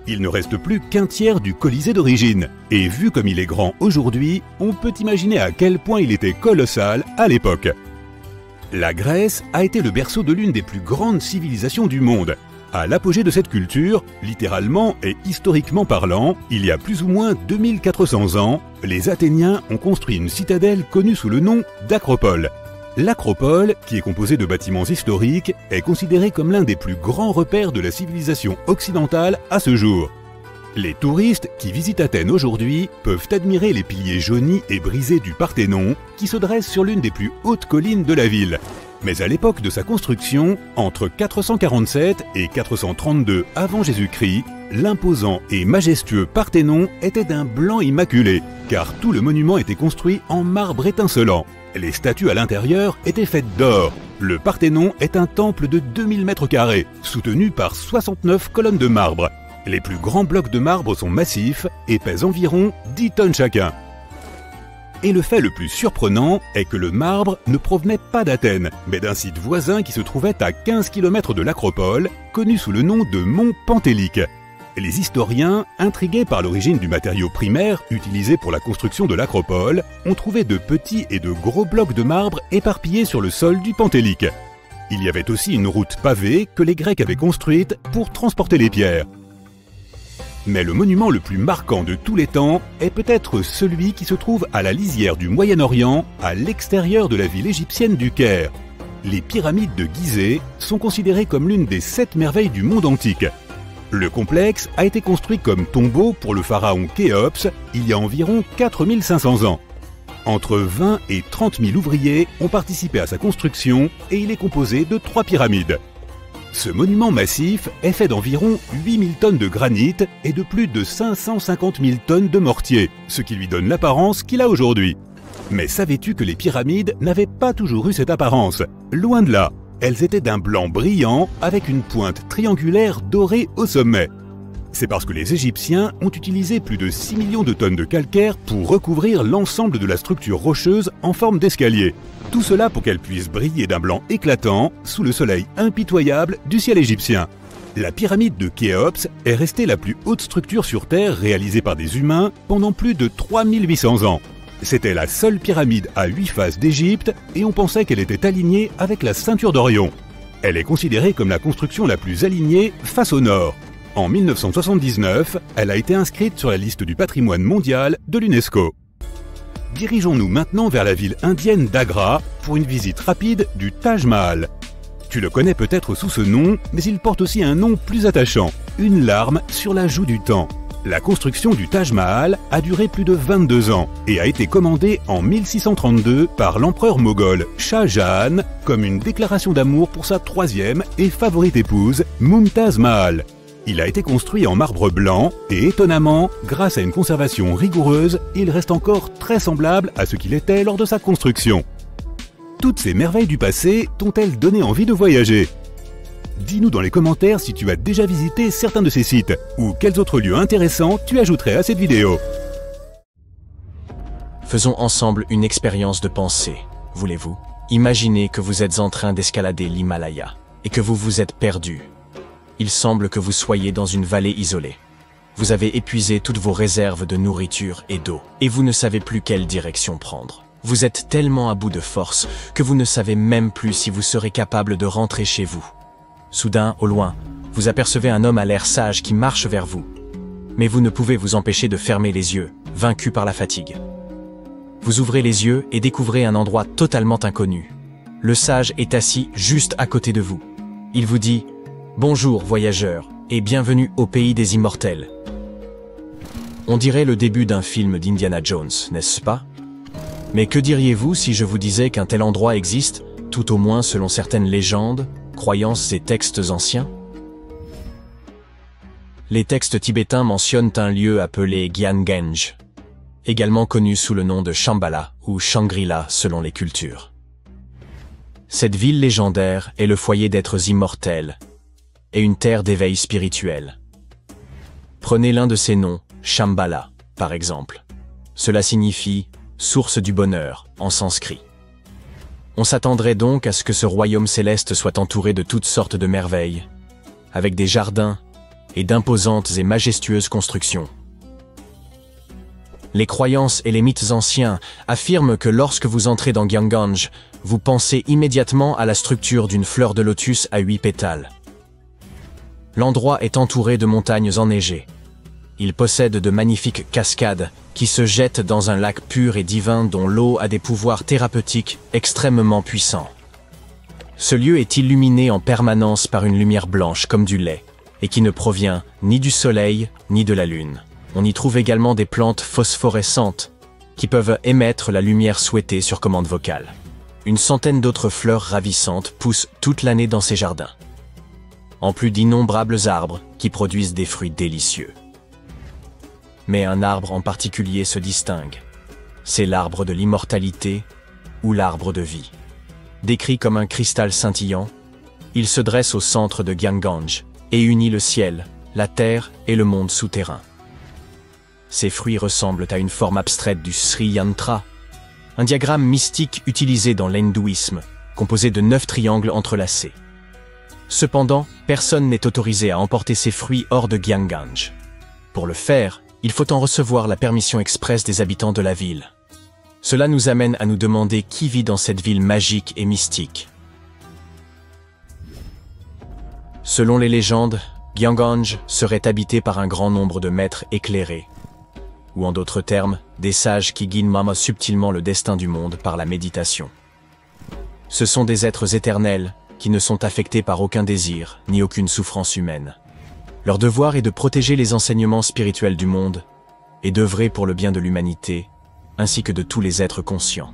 Il ne reste plus qu'un tiers du Colisée d'origine, et vu comme il est grand aujourd'hui, on peut imaginer à quel point il était colossal à l'époque. La Grèce a été le berceau de l'une des plus grandes civilisations du monde. À l'apogée de cette culture, littéralement et historiquement parlant, il y a plus ou moins 2400 ans, les Athéniens ont construit une citadelle connue sous le nom d'Acropole. L'Acropole, qui est composée de bâtiments historiques, est considérée comme l'un des plus grands repères de la civilisation occidentale à ce jour. Les touristes qui visitent Athènes aujourd'hui peuvent admirer les piliers jaunis et brisés du Parthénon qui se dressent sur l'une des plus hautes collines de la ville. Mais à l'époque de sa construction, entre 447 et 432 avant Jésus-Christ, l'imposant et majestueux Parthénon était d'un blanc immaculé, car tout le monument était construit en marbre étincelant. Les statues à l'intérieur étaient faites d'or. Le Parthénon est un temple de 2000 mètres carrés, soutenu par 69 colonnes de marbre. Les plus grands blocs de marbre sont massifs et pèsent environ 10 tonnes chacun. Et le fait le plus surprenant est que le marbre ne provenait pas d'Athènes, mais d'un site voisin qui se trouvait à 15 km de l'Acropole, connu sous le nom de Mont Pentélique. Les historiens, intrigués par l'origine du matériau primaire utilisé pour la construction de l'Acropole, ont trouvé de petits et de gros blocs de marbre éparpillés sur le sol du Pentélique. Il y avait aussi une route pavée que les Grecs avaient construite pour transporter les pierres. Mais le monument le plus marquant de tous les temps est peut-être celui qui se trouve à la lisière du Moyen-Orient, à l'extérieur de la ville égyptienne du Caire. Les pyramides de Gizeh sont considérées comme l'une des 7 merveilles du monde antique. Le complexe a été construit comme tombeau pour le pharaon Khéops il y a environ 4500 ans. Entre 20 et 30 000 ouvriers ont participé à sa construction et il est composé de 3 pyramides. Ce monument massif est fait d'environ 8000 tonnes de granit et de plus de 550 000 tonnes de mortier, ce qui lui donne l'apparence qu'il a aujourd'hui. Mais savais-tu que les pyramides n'avaient pas toujours eu cette apparence? Loin de là, elles étaient d'un blanc brillant avec une pointe triangulaire dorée au sommet. C'est parce que les Égyptiens ont utilisé plus de 6 millions de tonnes de calcaire pour recouvrir l'ensemble de la structure rocheuse en forme d'escalier. Tout cela pour qu'elle puisse briller d'un blanc éclatant sous le soleil impitoyable du ciel égyptien. La pyramide de Khéops est restée la plus haute structure sur Terre réalisée par des humains pendant plus de 3800 ans. C'était la seule pyramide à 8 faces d'Égypte et on pensait qu'elle était alignée avec la ceinture d'Orion. Elle est considérée comme la construction la plus alignée face au nord. En 1979, elle a été inscrite sur la liste du patrimoine mondial de l'UNESCO. Dirigeons-nous maintenant vers la ville indienne d'Agra pour une visite rapide du Taj Mahal. Tu le connais peut-être sous ce nom, mais il porte aussi un nom plus attachant, une larme sur la joue du temps. La construction du Taj Mahal a duré plus de 22 ans et a été commandée en 1632 par l'empereur moghol Shah Jahan comme une déclaration d'amour pour sa 3e et favorite épouse, Mumtaz Mahal. Il a été construit en marbre blanc et étonnamment, grâce à une conservation rigoureuse, il reste encore très semblable à ce qu'il était lors de sa construction. Toutes ces merveilles du passé t'ont-elles donné envie de voyager? Dis-nous dans les commentaires si tu as déjà visité certains de ces sites ou quels autres lieux intéressants tu ajouterais à cette vidéo. Faisons ensemble une expérience de pensée, voulez-vous? Imaginez que vous êtes en train d'escalader l'Himalaya et que vous vous êtes perdu. Il semble que vous soyez dans une vallée isolée. Vous avez épuisé toutes vos réserves de nourriture et d'eau et vous ne savez plus quelle direction prendre. Vous êtes tellement à bout de force que vous ne savez même plus si vous serez capable de rentrer chez vous. Soudain, au loin, vous apercevez un homme à l'air sage qui marche vers vous. Mais vous ne pouvez vous empêcher de fermer les yeux, vaincu par la fatigue. Vous ouvrez les yeux et découvrez un endroit totalement inconnu. Le sage est assis juste à côté de vous. Il vous dit « Bonjour, voyageur, et bienvenue au pays des immortels ». On dirait le début d'un film d'Indiana Jones, n'est-ce pas? Mais que diriez-vous si je vous disais qu'un tel endroit existe, tout au moins selon certaines légendes, croyances et textes anciens? Les textes tibétains mentionnent un lieu appelé Gyangenj, également connu sous le nom de Shambhala ou Shangri-La selon les cultures. Cette ville légendaire est le foyer d'êtres immortels et une terre d'éveil spirituel. Prenez l'un de ces noms, Shambhala, par exemple. Cela signifie « source du bonheur » en sanskrit. On s'attendrait donc à ce que ce royaume céleste soit entouré de toutes sortes de merveilles, avec des jardins et d'imposantes et majestueuses constructions. Les croyances et les mythes anciens affirment que lorsque vous entrez dans Gyangenj, vous pensez immédiatement à la structure d'une fleur de lotus à 8 pétales. L'endroit est entouré de montagnes enneigées. Il possède de magnifiques cascades qui se jettent dans un lac pur et divin dont l'eau a des pouvoirs thérapeutiques extrêmement puissants. Ce lieu est illuminé en permanence par une lumière blanche comme du lait et qui ne provient ni du soleil ni de la lune. On y trouve également des plantes phosphorescentes qui peuvent émettre la lumière souhaitée sur commande vocale. Une centaine d'autres fleurs ravissantes poussent toute l'année dans ces jardins, en plus d'innombrables arbres qui produisent des fruits délicieux. Mais un arbre en particulier se distingue. C'est l'arbre de l'immortalité ou l'arbre de vie. Décrit comme un cristal scintillant, il se dresse au centre de Gyangenj et unit le ciel, la terre et le monde souterrain. Ses fruits ressemblent à une forme abstraite du Sri Yantra, un diagramme mystique utilisé dans l'hindouisme, composé de 9 triangles entrelacés. Cependant, personne n'est autorisé à emporter ces fruits hors de Gyangenj. Pour le faire, il faut en recevoir la permission expresse des habitants de la ville. Cela nous amène à nous demander qui vit dans cette ville magique et mystique. Selon les légendes, Gyangenj serait habité par un grand nombre de maîtres éclairés, ou en d'autres termes, des sages qui guident subtilement le destin du monde par la méditation. Ce sont des êtres éternels qui ne sont affectés par aucun désir ni aucune souffrance humaine. Leur devoir est de protéger les enseignements spirituels du monde et d'œuvrer pour le bien de l'humanité, ainsi que de tous les êtres conscients.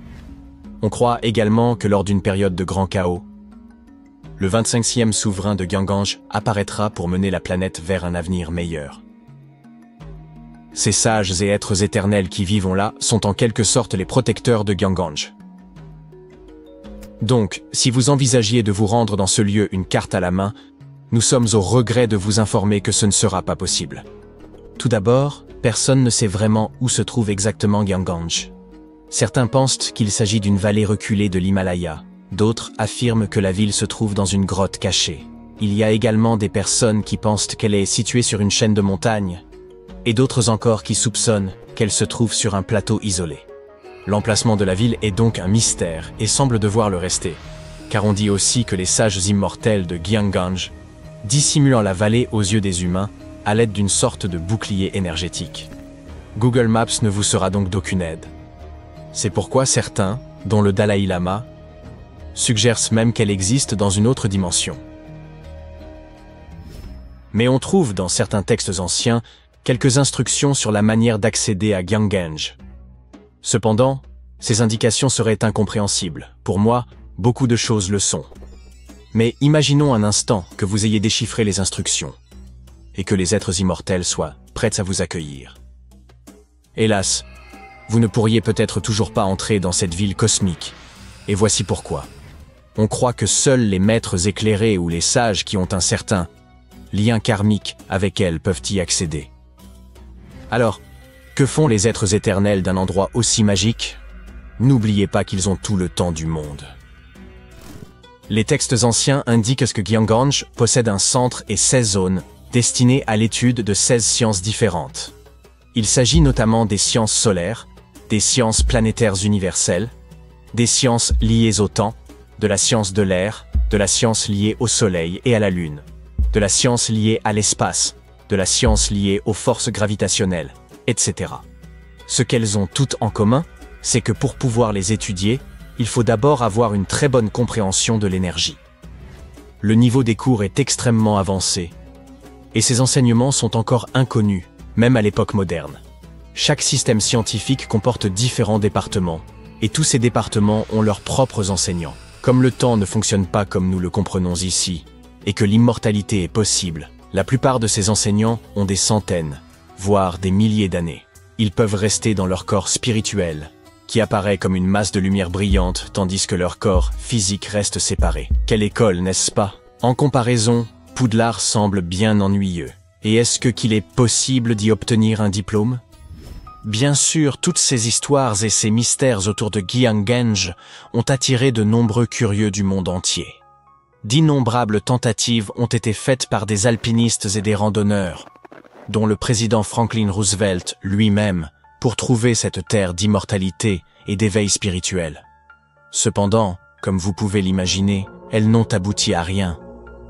On croit également que lors d'une période de grand chaos, le 25e souverain de Gyangenj apparaîtra pour mener la planète vers un avenir meilleur. Ces sages et êtres éternels qui vivent là sont en quelque sorte les protecteurs de Gyangenj. Donc, si vous envisagiez de vous rendre dans ce lieu une carte à la main, nous sommes au regret de vous informer que ce ne sera pas possible. Tout d'abord, personne ne sait vraiment où se trouve exactement Gyangenj. Certains pensent qu'il s'agit d'une vallée reculée de l'Himalaya, d'autres affirment que la ville se trouve dans une grotte cachée. Il y a également des personnes qui pensent qu'elle est située sur une chaîne de montagnes, et d'autres encore qui soupçonnent qu'elle se trouve sur un plateau isolé. L'emplacement de la ville est donc un mystère et semble devoir le rester, car on dit aussi que les sages immortels de Gyangenj dissimulant la vallée aux yeux des humains à l'aide d'une sorte de bouclier énergétique. Google Maps ne vous sera donc d'aucune aide. C'est pourquoi certains, dont le Dalai Lama, suggèrent même qu'elle existe dans une autre dimension. Mais on trouve dans certains textes anciens quelques instructions sur la manière d'accéder à Gyangenj. Cependant, ces indications seraient incompréhensibles. Pour moi, beaucoup de choses le sont. Mais imaginons un instant que vous ayez déchiffré les instructions. et que les êtres immortels soient prêts à vous accueillir. Hélas, vous ne pourriez peut-être toujours pas entrer dans cette ville cosmique, et voici pourquoi. On croit que seuls les maîtres éclairés ou les sages qui ont un certain lien karmique avec elle peuvent y accéder. Alors, que font les êtres éternels d'un endroit aussi magique? N'oubliez pas qu'ils ont tout le temps du monde. Les textes anciens indiquent que Gyeonggange possède un centre et 16 zones destinées à l'étude de 16 sciences différentes. Il s'agit notamment des sciences solaires, des sciences planétaires universelles, des sciences liées au temps, de la science de l'air, de la science liée au soleil et à la lune, de la science liée à l'espace, de la science liée aux forces gravitationnelles, etc. Ce qu'elles ont toutes en commun, c'est que pour pouvoir les étudier, il faut d'abord avoir une très bonne compréhension de l'énergie. Le niveau des cours est extrêmement avancé, et ces enseignements sont encore inconnus, même à l'époque moderne. Chaque système scientifique comporte différents départements, et tous ces départements ont leurs propres enseignants. Comme le temps ne fonctionne pas comme nous le comprenons ici, et que l'immortalité est possible, la plupart de ces enseignants ont des centaines, voire des milliers d'années. Ils peuvent rester dans leur corps spirituel, qui apparaît comme une masse de lumière brillante, tandis que leur corps physique reste séparé. Quelle école, n'est-ce pas? En comparaison, Poudlard semble bien ennuyeux. Et est-ce qu'il est possible d'y obtenir un diplôme? Bien sûr, toutes ces histoires et ces mystères autour de Gyeonggange ont attiré de nombreux curieux du monde entier. D'innombrables tentatives ont été faites par des alpinistes et des randonneurs, dont le président Franklin Roosevelt lui-même, pour trouver cette terre d'immortalité et d'éveil spirituel. Cependant, comme vous pouvez l'imaginer, elles n'ont abouti à rien.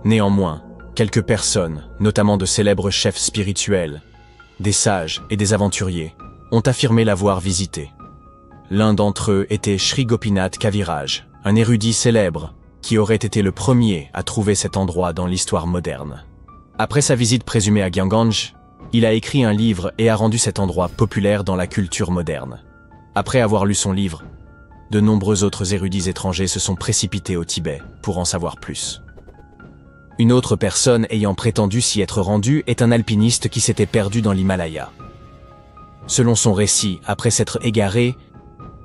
Néanmoins, quelques personnes, notamment de célèbres chefs spirituels, des sages et des aventuriers, ont affirmé l'avoir visité. L'un d'entre eux était Sri Gopinath Kaviraj, un érudit célèbre, qui aurait été le premier à trouver cet endroit dans l'histoire moderne. Après sa visite présumée à Gyeonggange, il a écrit un livre et a rendu cet endroit populaire dans la culture moderne. Après avoir lu son livre, de nombreux autres érudits étrangers se sont précipités au Tibet pour en savoir plus. Une autre personne ayant prétendu s'y être rendue est un alpiniste qui s'était perdu dans l'Himalaya. Selon son récit, après s'être égaré,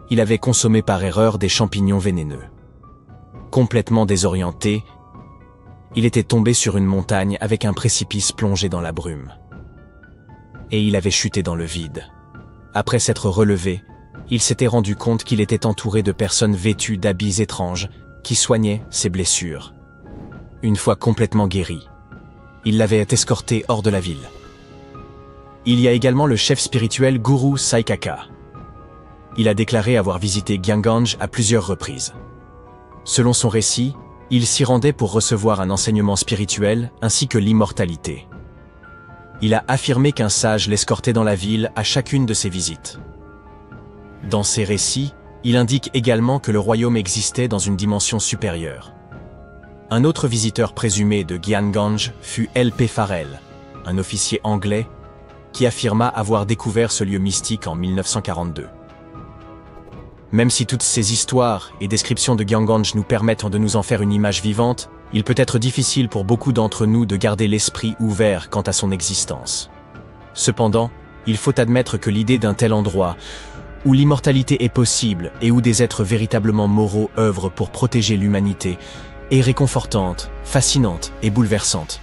il avait consommé par erreur des champignons vénéneux. Complètement désorienté, il était tombé sur une montagne avec un précipice plongé dans la brume. Et il avait chuté dans le vide. Après s'être relevé, il s'était rendu compte qu'il était entouré de personnes vêtues d'habits étranges qui soignaient ses blessures. Une fois complètement guéri, il l'avait escorté hors de la ville. Il y a également le chef spirituel Guru Saikaka. Il a déclaré avoir visité Gyeonggange à plusieurs reprises. Selon son récit, il s'y rendait pour recevoir un enseignement spirituel ainsi que l'immortalité. Il a affirmé qu'un sage l'escortait dans la ville à chacune de ses visites. Dans ses récits, il indique également que le royaume existait dans une dimension supérieure. Un autre visiteur présumé de Gyeonggange fut L.P. Farrell, un officier anglais qui affirma avoir découvert ce lieu mystique en 1942. Même si toutes ces histoires et descriptions de Gyeonggange nous permettent de nous en faire une image vivante, il peut être difficile pour beaucoup d'entre nous de garder l'esprit ouvert quant à son existence. Cependant, il faut admettre que l'idée d'un tel endroit, où l'immortalité est possible et où des êtres véritablement moraux œuvrent pour protéger l'humanité, est réconfortante, fascinante et bouleversante.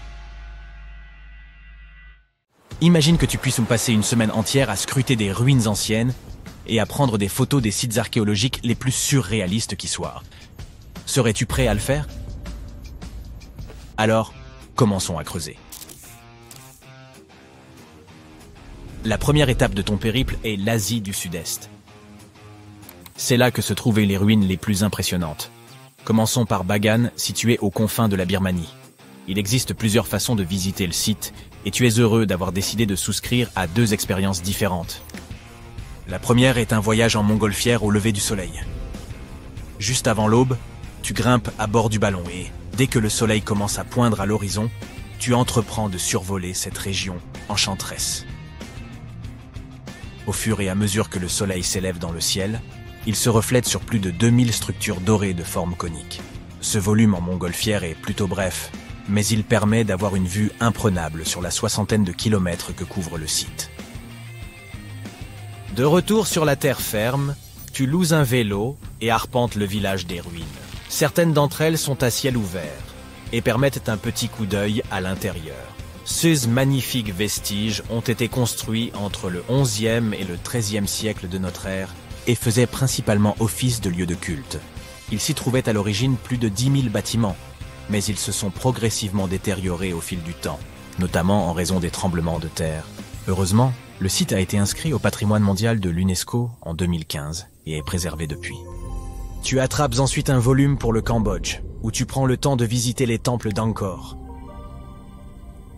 Imagine que tu puisses passer une semaine entière à scruter des ruines anciennes et à prendre des photos des sites archéologiques les plus surréalistes qui soient. Serais-tu prêt à le faire? Alors, commençons à creuser. La première étape de ton périple est l'Asie du Sud-Est. C'est là que se trouvaient les ruines les plus impressionnantes. Commençons par Bagan, situé aux confins de la Birmanie. Il existe plusieurs façons de visiter le site, et tu es heureux d'avoir décidé de souscrire à 2 expériences différentes. La première est un voyage en montgolfière au lever du soleil. Juste avant l'aube, tu grimpes à bord du ballon et, dès que le soleil commence à poindre à l'horizon, tu entreprends de survoler cette région enchanteresse. Au fur et à mesure que le soleil s'élève dans le ciel, il se reflète sur plus de 2000 structures dorées de forme conique. Ce volume en montgolfière est plutôt bref, mais il permet d'avoir une vue imprenable sur la soixantaine de kilomètres que couvre le site. De retour sur la terre ferme, tu loues un vélo et arpentes le village des ruines. Certaines d'entre elles sont à ciel ouvert et permettent un petit coup d'œil à l'intérieur. Ces magnifiques vestiges ont été construits entre le XIe et le XIIIe siècle de notre ère et faisaient principalement office de lieu de culte. Il s'y trouvait à l'origine plus de 10 000 bâtiments, mais ils se sont progressivement détériorés au fil du temps, notamment en raison des tremblements de terre. Heureusement, le site a été inscrit au patrimoine mondial de l'UNESCO en 2015 et est préservé depuis. Tu attrapes ensuite un volume pour le Cambodge, où tu prends le temps de visiter les temples d'Angkor,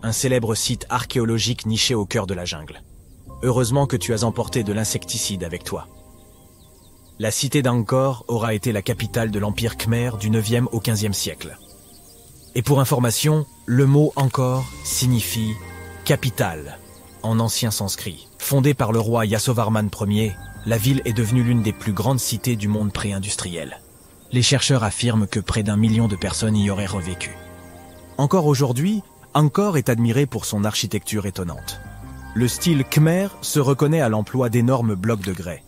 un célèbre site archéologique niché au cœur de la jungle. Heureusement que tu as emporté de l'insecticide avec toi. La cité d'Angkor aura été la capitale de l'Empire Khmer du 9e au 15e siècle. Et pour information, le mot Angkor signifie « capitale » en ancien sanskrit. Fondée par le roi Yasovarman Ier, la ville est devenue l'une des plus grandes cités du monde pré-industriel. Les chercheurs affirment que près d'1 million de personnes y auraient revécu. Encore aujourd'hui, Angkor est admiré pour son architecture étonnante. Le style Khmer se reconnaît à l'emploi d'énormes blocs de grès.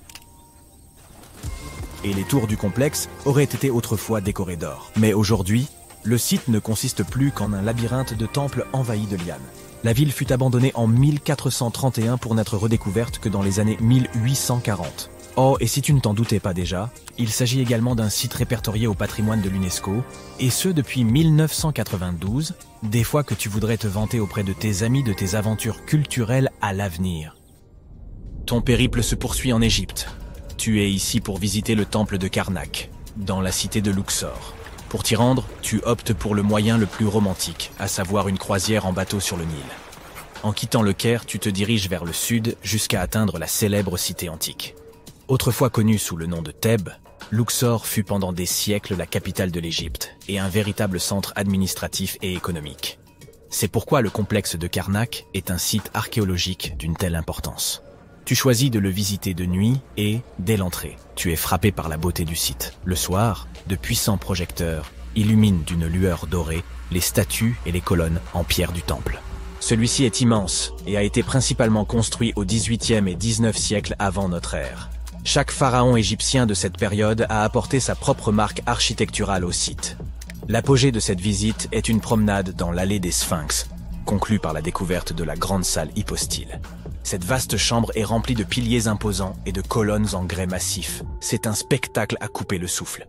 Et les tours du complexe auraient été autrefois décorées d'or. Mais aujourd'hui, le site ne consiste plus qu'en un labyrinthe de temples envahis de lianes. La ville fut abandonnée en 1431 pour n'être redécouverte que dans les années 1840. Oh, et si tu ne t'en doutais pas déjà, il s'agit également d'un site répertorié au patrimoine de l'UNESCO, et ce depuis 1992, des fois que tu voudrais te vanter auprès de tes amis de tes aventures culturelles à l'avenir. Ton périple se poursuit en Égypte. Tu es ici pour visiter le temple de Karnak, dans la cité de Luxor. Pour t'y rendre, tu optes pour le moyen le plus romantique, à savoir une croisière en bateau sur le Nil. En quittant le Caire, tu te diriges vers le sud jusqu'à atteindre la célèbre cité antique. Autrefois connue sous le nom de Thèbes, Luxor fut pendant des siècles la capitale de l'Égypte et un véritable centre administratif et économique. C'est pourquoi le complexe de Karnak est un site archéologique d'une telle importance. Tu choisis de le visiter de nuit et, dès l'entrée, tu es frappé par la beauté du site. Le soir, de puissants projecteurs illuminent d'une lueur dorée les statues et les colonnes en pierre du temple. Celui-ci est immense et a été principalement construit au XVIIIe et XIXe siècle avant notre ère. Chaque pharaon égyptien de cette période a apporté sa propre marque architecturale au site. L'apogée de cette visite est une promenade dans l'allée des Sphinx, conclue par la découverte de la grande salle hypostyle. Cette vaste chambre est remplie de piliers imposants et de colonnes en grès massif. C'est un spectacle à couper le souffle.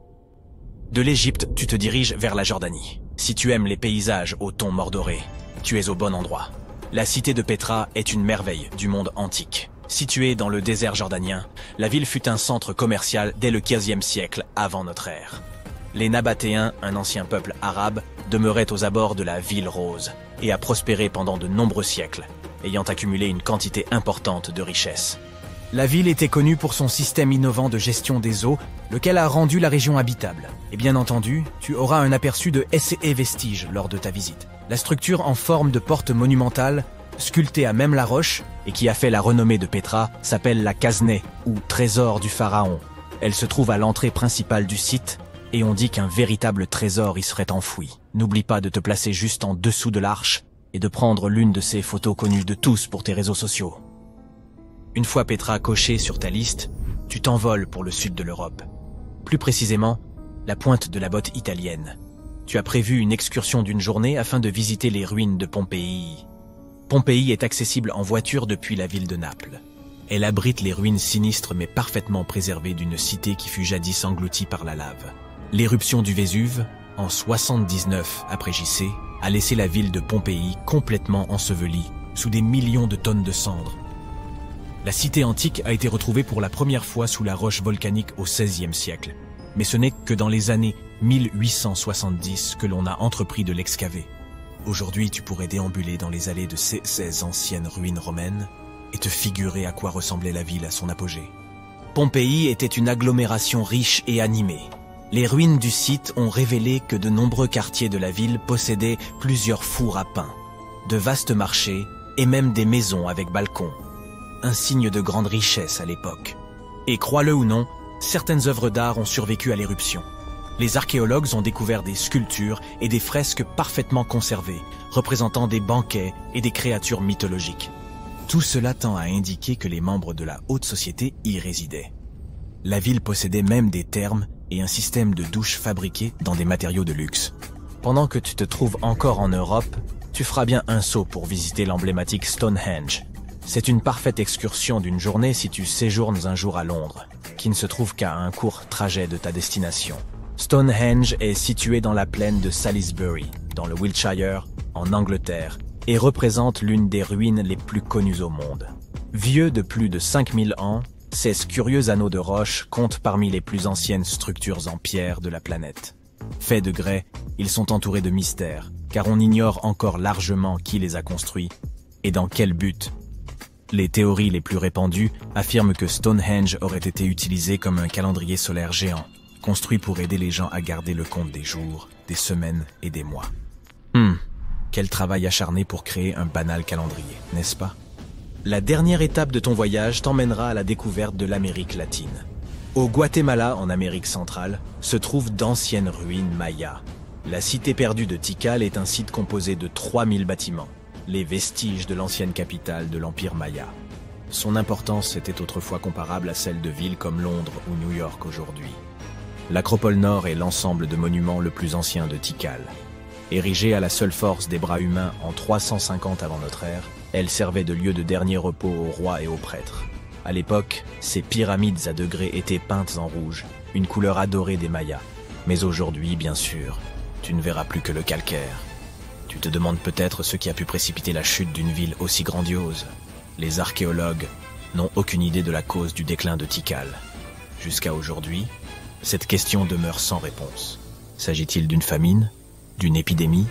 De l'Égypte, tu te diriges vers la Jordanie. Si tu aimes les paysages au ton mordoré, tu es au bon endroit. La cité de Pétra est une merveille du monde antique. Située dans le désert jordanien, la ville fut un centre commercial dès le XVe siècle avant notre ère. Les Nabatéens, un ancien peuple arabe, demeuraient aux abords de la ville rose et a prospéré pendant de nombreux siècles, ayant accumulé une quantité importante de richesses. La ville était connue pour son système innovant de gestion des eaux, lequel a rendu la région habitable. Et bien entendu, tu auras un aperçu de ces vestiges lors de ta visite. La structure en forme de porte monumentale, sculptée à même la roche, et qui a fait la renommée de Pétra, s'appelle la Khazne, ou trésor du pharaon. Elle se trouve à l'entrée principale du site, et on dit qu'un véritable trésor y serait enfoui. N'oublie pas de te placer juste en dessous de l'arche, et de prendre l'une de ces photos connues de tous pour tes réseaux sociaux. Une fois Pétra cochée sur ta liste, tu t'envoles pour le sud de l'Europe. Plus précisément, la pointe de la botte italienne. Tu as prévu une excursion d'une journée afin de visiter les ruines de Pompéi. Pompéi est accessible en voiture depuis la ville de Naples. Elle abrite les ruines sinistres mais parfaitement préservées d'une cité qui fut jadis engloutie par la lave. L'éruption du Vésuve, en 79 après JC, a laissé la ville de Pompéi complètement ensevelie sous des millions de tonnes de cendres. La cité antique a été retrouvée pour la première fois sous la roche volcanique au XVIe siècle, mais ce n'est que dans les années 1870 que l'on a entrepris de l'excaver. Aujourd'hui, tu pourrais déambuler dans les allées de ces anciennes ruines romaines et te figurer à quoi ressemblait la ville à son apogée. Pompéi était une agglomération riche et animée. Les ruines du site ont révélé que de nombreux quartiers de la ville possédaient plusieurs fours à pain, de vastes marchés et même des maisons avec balcons. Un signe de grande richesse à l'époque. Et crois-le ou non, certaines œuvres d'art ont survécu à l'éruption. Les archéologues ont découvert des sculptures et des fresques parfaitement conservées, représentant des banquets et des créatures mythologiques. Tout cela tend à indiquer que les membres de la haute société y résidaient. La ville possédait même des thermes et un système de douche fabriqué dans des matériaux de luxe. Pendant que tu te trouves encore en Europe, tu feras bien un saut pour visiter l'emblématique Stonehenge. C'est une parfaite excursion d'une journée si tu séjournes un jour à Londres, qui ne se trouve qu'à un court trajet de ta destination. Stonehenge est situé dans la plaine de Salisbury, dans le Wiltshire, en Angleterre, et représente l'une des ruines les plus connues au monde. Vieux de plus de 5000 ans, ces curieux anneaux de roche comptent parmi les plus anciennes structures en pierre de la planète. Faits de grès, ils sont entourés de mystères, car on ignore encore largement qui les a construits et dans quel but. Les théories les plus répandues affirment que Stonehenge aurait été utilisé comme un calendrier solaire géant, construit pour aider les gens à garder le compte des jours, des semaines et des mois. Quel travail acharné pour créer un banal calendrier, n'est-ce pas? La dernière étape de ton voyage t'emmènera à la découverte de l'Amérique latine. Au Guatemala, en Amérique centrale, se trouvent d'anciennes ruines mayas. La cité perdue de Tikal est un site composé de 3000 bâtiments, les vestiges de l'ancienne capitale de l'Empire maya. Son importance était autrefois comparable à celle de villes comme Londres ou New York aujourd'hui. L'Acropole Nord est l'ensemble de monuments le plus ancien de Tikal. Érigée à la seule force des bras humains en 350 avant notre ère, elle servait de lieu de dernier repos aux rois et aux prêtres. À l'époque, ces pyramides à degrés étaient peintes en rouge, une couleur adorée des Mayas. Mais aujourd'hui, bien sûr, tu ne verras plus que le calcaire. Tu te demandes peut-être ce qui a pu précipiter la chute d'une ville aussi grandiose. Les archéologues n'ont aucune idée de la cause du déclin de Tikal. Jusqu'à aujourd'hui, cette question demeure sans réponse. S'agit-il d'une famine? D'une épidémie?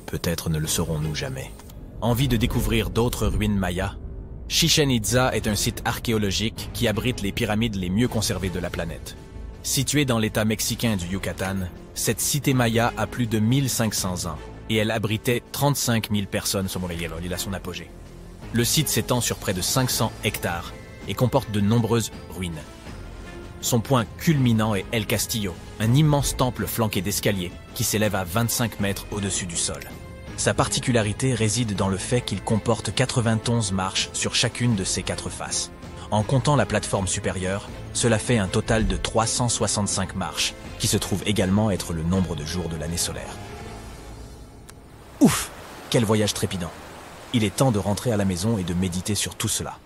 Peut-être ne le saurons-nous jamais. Envie de découvrir d'autres ruines mayas? Chichén Itzá est un site archéologique qui abrite les pyramides les mieux conservées de la planète. Située dans l'état mexicain du Yucatan, cette cité maya a plus de 1500 ans et elle abritait 35 000 personnes à son apogée. Le site s'étend sur près de 500 hectares et comporte de nombreuses ruines. Son point culminant est El Castillo, un immense temple flanqué d'escaliers qui s'élève à 25 mètres au-dessus du sol. Sa particularité réside dans le fait qu'il comporte 91 marches sur chacune de ses 4 faces. En comptant la plateforme supérieure, cela fait un total de 365 marches, qui se trouve également être le nombre de jours de l'année solaire. Ouf! Quel voyage trépidant! Il est temps de rentrer à la maison et de méditer sur tout cela.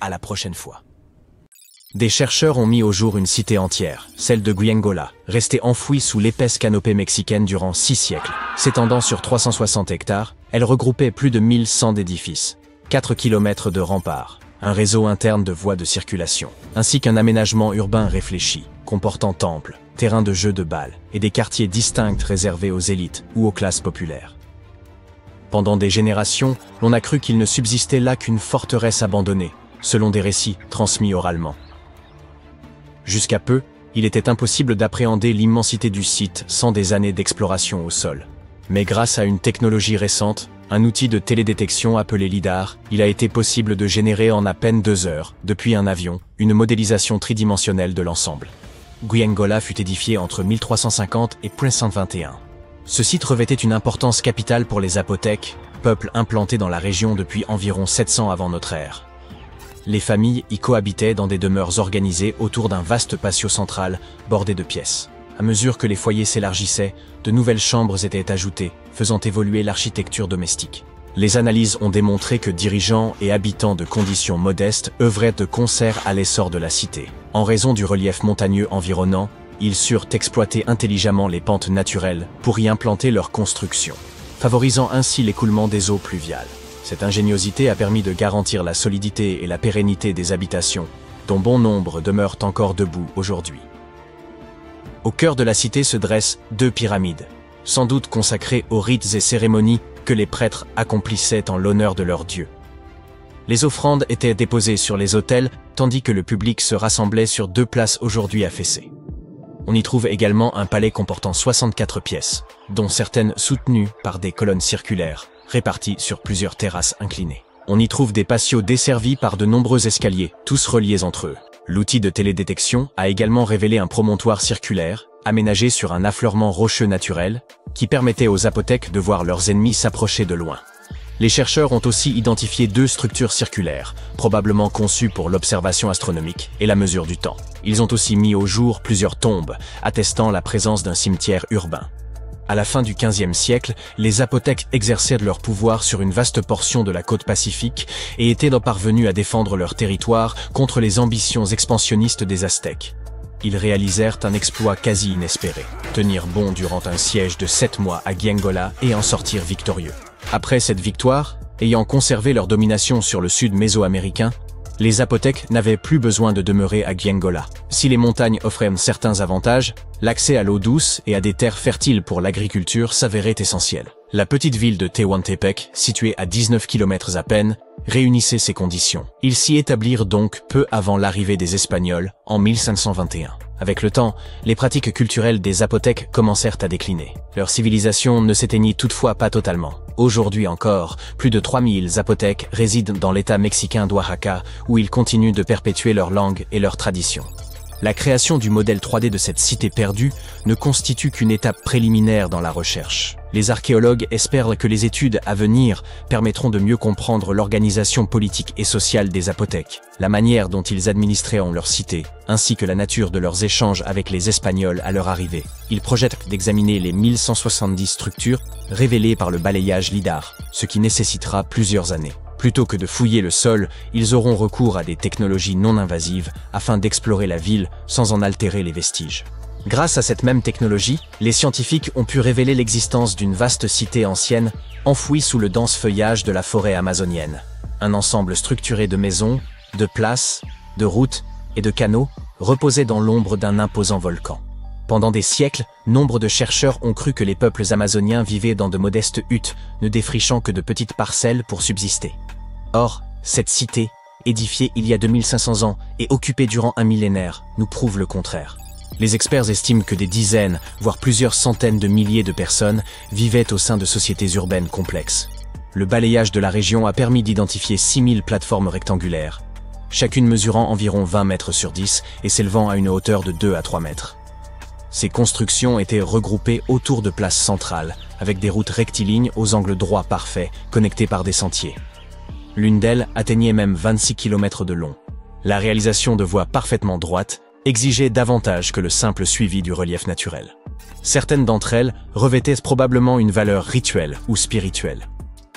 À la prochaine fois. Des chercheurs ont mis au jour une cité entière, celle de Guyengola, restée enfouie sous l'épaisse canopée mexicaine durant 6 siècles. S'étendant sur 360 hectares, elle regroupait plus de 1100 édifices, 4 km de remparts, un réseau interne de voies de circulation, ainsi qu'un aménagement urbain réfléchi, comportant temples, terrains de jeux de balles et des quartiers distincts réservés aux élites ou aux classes populaires. Pendant des générations, l'on a cru qu'il ne subsistait là qu'une forteresse abandonnée, selon des récits transmis oralement. Jusqu'à peu, il était impossible d'appréhender l'immensité du site sans des années d'exploration au sol. Mais grâce à une technologie récente, un outil de télédétection appelé LIDAR, il a été possible de générer en à peine 2 heures, depuis un avion, une modélisation tridimensionnelle de l'ensemble. Guyengola fut édifié entre 1350 et 1521. Ce site revêtait une importance capitale pour les Zapotèques, peuple implanté dans la région depuis environ 700 avant notre ère. Les familles y cohabitaient dans des demeures organisées autour d'un vaste patio central bordé de pièces. À mesure que les foyers s'élargissaient, de nouvelles chambres étaient ajoutées, faisant évoluer l'architecture domestique. Les analyses ont démontré que dirigeants et habitants de conditions modestes œuvraient de concert à l'essor de la cité. En raison du relief montagneux environnant, ils surent exploiter intelligemment les pentes naturelles pour y implanter leurs constructions, favorisant ainsi l'écoulement des eaux pluviales. Cette ingéniosité a permis de garantir la solidité et la pérennité des habitations, dont bon nombre demeurent encore debout aujourd'hui. Au cœur de la cité se dressent 2 pyramides, sans doute consacrées aux rites et cérémonies que les prêtres accomplissaient en l'honneur de leurs dieux. Les offrandes étaient déposées sur les autels, tandis que le public se rassemblait sur 2 places aujourd'hui affaissées. On y trouve également un palais comportant 64 pièces, dont certaines soutenues par des colonnes circulaires, réparties sur plusieurs terrasses inclinées. On y trouve des patios desservis par de nombreux escaliers, tous reliés entre eux. L'outil de télédétection a également révélé un promontoire circulaire, aménagé sur un affleurement rocheux naturel, qui permettait aux Zapotèques de voir leurs ennemis s'approcher de loin. Les chercheurs ont aussi identifié 2 structures circulaires, probablement conçues pour l'observation astronomique et la mesure du temps. Ils ont aussi mis au jour plusieurs tombes, attestant la présence d'un cimetière urbain. À la fin du XVe siècle, les Zapotèques exerçaient leur pouvoir sur une vaste portion de la côte pacifique et étaient parvenus à défendre leur territoire contre les ambitions expansionnistes des Aztèques. Ils réalisèrent un exploit quasi inespéré, tenir bon durant un siège de 7 mois à Giangola et en sortir victorieux. Après cette victoire, ayant conservé leur domination sur le sud mésoaméricain, les Zapotèques n'avaient plus besoin de demeurer à Giangola. Si les montagnes offraient certains avantages, l'accès à l'eau douce et à des terres fertiles pour l'agriculture s'avérait essentiel. La petite ville de Tehuantepec, située à 19 km à peine, réunissait ces conditions. Ils s'y établirent donc peu avant l'arrivée des Espagnols, en 1521. Avec le temps, les pratiques culturelles des Zapotèques commencèrent à décliner. Leur civilisation ne s'éteignit toutefois pas totalement. Aujourd'hui encore, plus de 3000 Zapotèques résident dans l'état mexicain d'Oaxaca, où ils continuent de perpétuer leur langue et leurs traditions. La création du modèle 3D de cette cité perdue ne constitue qu'une étape préliminaire dans la recherche. Les archéologues espèrent que les études à venir permettront de mieux comprendre l'organisation politique et sociale des Zapotèques, la manière dont ils administraient leur cité, ainsi que la nature de leurs échanges avec les Espagnols à leur arrivée. Ils projettent d'examiner les 1170 structures révélées par le balayage lidar, ce qui nécessitera plusieurs années. Plutôt que de fouiller le sol, ils auront recours à des technologies non invasives afin d'explorer la ville sans en altérer les vestiges. Grâce à cette même technologie, les scientifiques ont pu révéler l'existence d'une vaste cité ancienne enfouie sous le dense feuillage de la forêt amazonienne. Un ensemble structuré de maisons, de places, de routes et de canaux reposait dans l'ombre d'un imposant volcan. Pendant des siècles, nombre de chercheurs ont cru que les peuples amazoniens vivaient dans de modestes huttes, ne défrichant que de petites parcelles pour subsister. Or, cette cité, édifiée il y a 2500 ans et occupée durant un millénaire, nous prouve le contraire. Les experts estiment que des dizaines, voire plusieurs centaines de milliers de personnes vivaient au sein de sociétés urbaines complexes. Le balayage de la région a permis d'identifier 6000 plateformes rectangulaires, chacune mesurant environ 20 mètres sur 10 et s'élevant à une hauteur de 2 à 3 mètres. Ces constructions étaient regroupées autour de places centrales, avec des routes rectilignes aux angles droits parfaits, connectées par des sentiers. L'une d'elles atteignait même 26 km de long. La réalisation de voies parfaitement droites exigeait davantage que le simple suivi du relief naturel. Certaines d'entre elles revêtaient probablement une valeur rituelle ou spirituelle.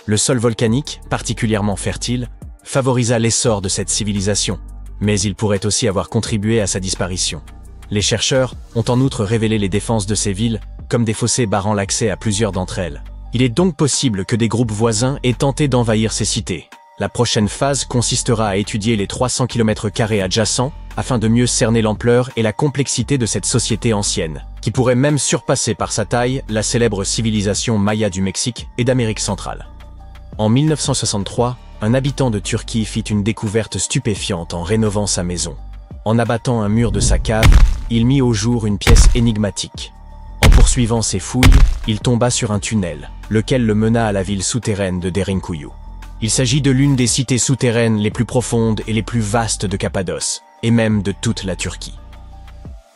Le sol volcanique, particulièrement fertile, favorisa l'essor de cette civilisation, mais il pourrait aussi avoir contribué à sa disparition. Les chercheurs ont en outre révélé les défenses de ces villes comme des fossés barrant l'accès à plusieurs d'entre elles. Il est donc possible que des groupes voisins aient tenté d'envahir ces cités. La prochaine phase consistera à étudier les 300 km² adjacents afin de mieux cerner l'ampleur et la complexité de cette société ancienne, qui pourrait même surpasser par sa taille la célèbre civilisation maya du Mexique et d'Amérique centrale. En 1963, un habitant de Turquie fit une découverte stupéfiante en rénovant sa maison. En abattant un mur de sa cave, il mit au jour une pièce énigmatique. En poursuivant ses fouilles, il tomba sur un tunnel, lequel le mena à la ville souterraine de Derinkuyu. Il s'agit de l'une des cités souterraines les plus profondes et les plus vastes de Cappadoce, et même de toute la Turquie.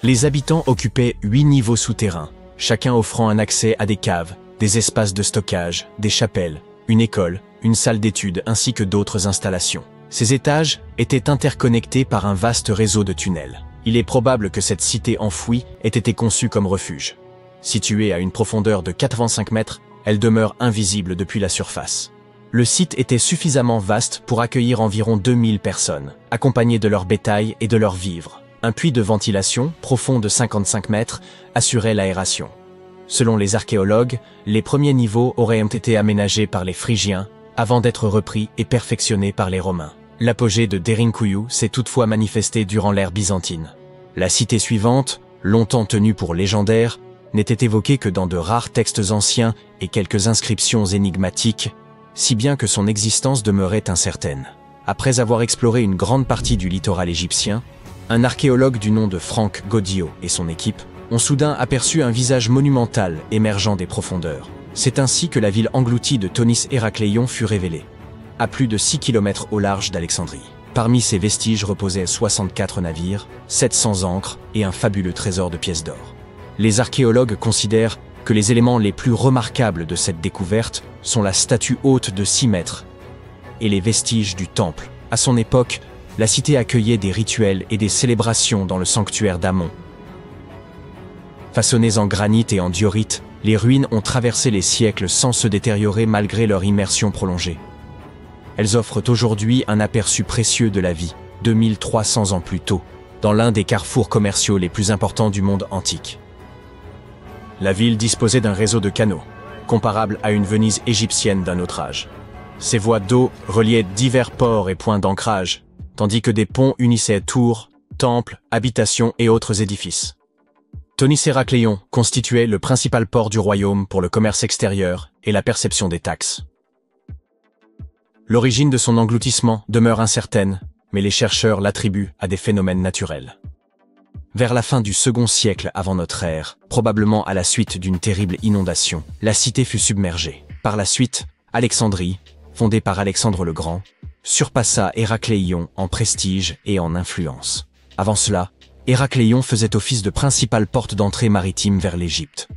Les habitants occupaient 8 niveaux souterrains, chacun offrant un accès à des caves, des espaces de stockage, des chapelles, une école, une salle d'études ainsi que d'autres installations. Ces étages étaient interconnectés par un vaste réseau de tunnels. Il est probable que cette cité enfouie ait été conçue comme refuge. Située à une profondeur de 85 mètres, elle demeure invisible depuis la surface. Le site était suffisamment vaste pour accueillir environ 2000 personnes, accompagnées de leur bétail et de leurs vivres. Un puits de ventilation, profond de 55 mètres, assurait l'aération. Selon les archéologues, les premiers niveaux auraient été aménagés par les Phrygiens avant d'être repris et perfectionnés par les Romains. L'apogée de Derinkuyu s'est toutefois manifesté durant l'ère byzantine. La cité suivante, longtemps tenue pour légendaire, n'était évoquée que dans de rares textes anciens et quelques inscriptions énigmatiques, si bien que son existence demeurait incertaine. Après avoir exploré une grande partie du littoral égyptien, un archéologue du nom de Frank Goddio et son équipe ont soudain aperçu un visage monumental émergeant des profondeurs. C'est ainsi que la ville engloutie de Thonis Héracléion fut révélée, à plus de 6 km au large d'Alexandrie. Parmi ces vestiges reposaient 64 navires, 700 ancres et un fabuleux trésor de pièces d'or. Les archéologues considèrent que les éléments les plus remarquables de cette découverte sont la statue haute de 6 mètres et les vestiges du temple. À son époque, la cité accueillait des rituels et des célébrations dans le sanctuaire d'Amon. Façonnées en granit et en diorite, les ruines ont traversé les siècles sans se détériorer malgré leur immersion prolongée. Elles offrent aujourd'hui un aperçu précieux de la vie, 2300 ans plus tôt, dans l'un des carrefours commerciaux les plus importants du monde antique. La ville disposait d'un réseau de canaux, comparable à une Venise égyptienne d'un autre âge. Ces voies d'eau reliaient divers ports et points d'ancrage, tandis que des ponts unissaient tours, temples, habitations et autres édifices. Tonis Héracléon constituait le principal port du royaume pour le commerce extérieur et la perception des taxes. L'origine de son engloutissement demeure incertaine, mais les chercheurs l'attribuent à des phénomènes naturels. Vers la fin du second siècle avant notre ère, probablement à la suite d'une terrible inondation, la cité fut submergée. Par la suite, Alexandrie, fondée par Alexandre le Grand, surpassa Héracléion en prestige et en influence. Avant cela, Héracléion faisait office de principale porte d'entrée maritime vers l'Égypte.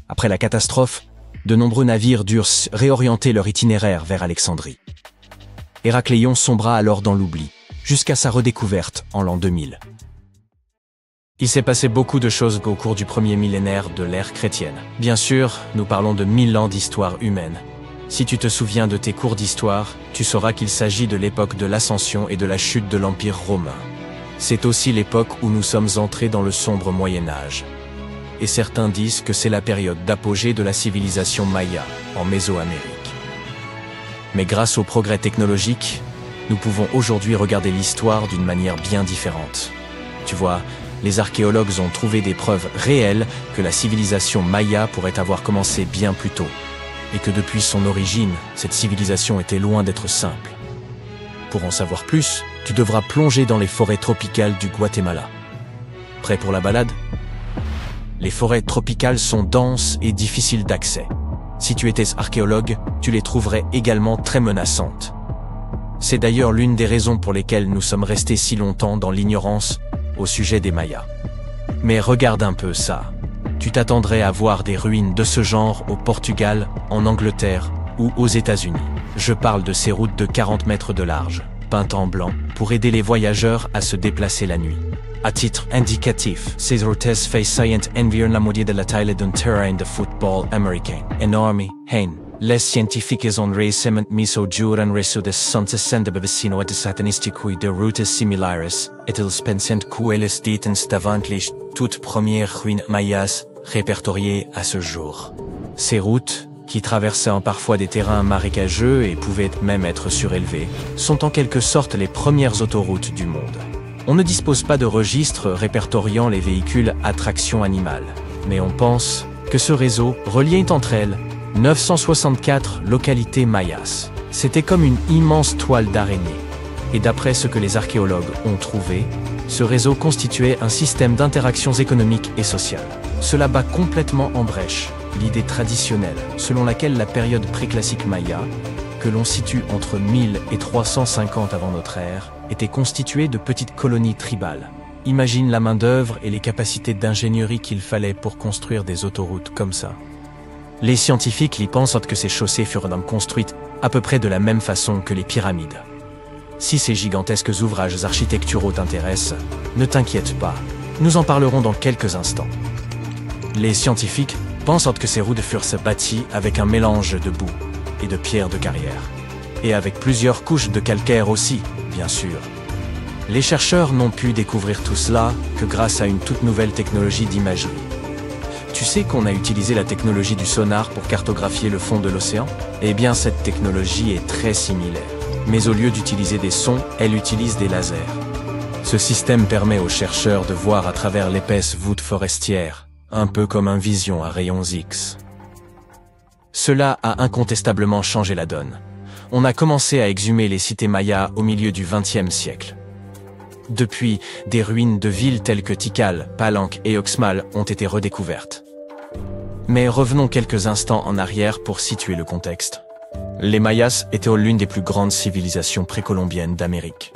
Après la catastrophe, de nombreux navires durent réorienter leur itinéraire vers Alexandrie. Héracléion sombra alors dans l'oubli, jusqu'à sa redécouverte en l'an 2000. Il s'est passé beaucoup de choses au cours du premier millénaire de l'ère chrétienne. Bien sûr, nous parlons de 1000 ans d'histoire humaine. Si tu te souviens de tes cours d'histoire, tu sauras qu'il s'agit de l'époque de l'ascension et de la chute de l'Empire romain. C'est aussi l'époque où nous sommes entrés dans le sombre Moyen-Âge. Et certains disent que c'est la période d'apogée de la civilisation maya, en Mésoamérique. Mais grâce au progrès technologique, nous pouvons aujourd'hui regarder l'histoire d'une manière bien différente. Tu vois, les archéologues ont trouvé des preuves réelles que la civilisation maya pourrait avoir commencé bien plus tôt, et que depuis son origine, cette civilisation était loin d'être simple. Pour en savoir plus, tu devras plonger dans les forêts tropicales du Guatemala. Prêt pour la balade ? Les forêts tropicales sont denses et difficiles d'accès. Si tu étais archéologue, tu les trouverais également très menaçantes. C'est d'ailleurs l'une des raisons pour lesquelles nous sommes restés si longtemps dans l'ignorance au sujet des Mayas. Mais regarde un peu ça. Tu t'attendrais à voir des ruines de ce genre au Portugal, en Angleterre ou aux États-Unis. Je parle de ces routes de 40 mètres de large, peintes en blanc, pour aider les voyageurs à se déplacer la nuit. À titre indicatif, ces routes faisant environ de la taille d'un terrain de football américain. Énorme, les scientifiques ont récemment mis au jour un réseau de 160 vecinos de statistiques de routes similaires, et ils pensent qu'elles détiennent davant les toutes premières ruines mayas répertoriées à ce jour. Ces routes, qui traversaient parfois des terrains marécageux et pouvaient même être surélevées, sont en quelque sorte les premières autoroutes du monde. On ne dispose pas de registre répertoriant les véhicules à traction animale, mais on pense que ce réseau reliait entre elles 964 localités mayas. C'était comme une immense toile d'araignée. Et d'après ce que les archéologues ont trouvé, ce réseau constituait un système d'interactions économiques et sociales. Cela bat complètement en brèche l'idée traditionnelle selon laquelle la période préclassique maya, que l'on situe entre 1000 et 350 avant notre ère, était constituée de petites colonies tribales. Imagine la main-d'œuvre et les capacités d'ingénierie qu'il fallait pour construire des autoroutes comme ça. Les scientifiques y pensent que ces chaussées furent construites à peu près de la même façon que les pyramides. Si ces gigantesques ouvrages architecturaux t'intéressent, ne t'inquiète pas, nous en parlerons dans quelques instants. Les scientifiques pensent que ces routes furent bâties avec un mélange de boue et de pierres de carrière, et avec plusieurs couches de calcaire aussi, bien sûr. Les chercheurs n'ont pu découvrir tout cela que grâce à une toute nouvelle technologie d'imagerie. Tu sais qu'on a utilisé la technologie du sonar pour cartographier le fond de l'océan ? Eh bien, cette technologie est très similaire. Mais au lieu d'utiliser des sons, elle utilise des lasers. Ce système permet aux chercheurs de voir à travers l'épaisse voûte forestière, un peu comme un vision à rayons X. Cela a incontestablement changé la donne. On a commencé à exhumer les cités mayas au milieu du XXe siècle. Depuis, des ruines de villes telles que Tikal, Palenque et Uxmal ont été redécouvertes. Mais revenons quelques instants en arrière pour situer le contexte. Les Mayas étaient l'une des plus grandes civilisations précolombiennes d'Amérique.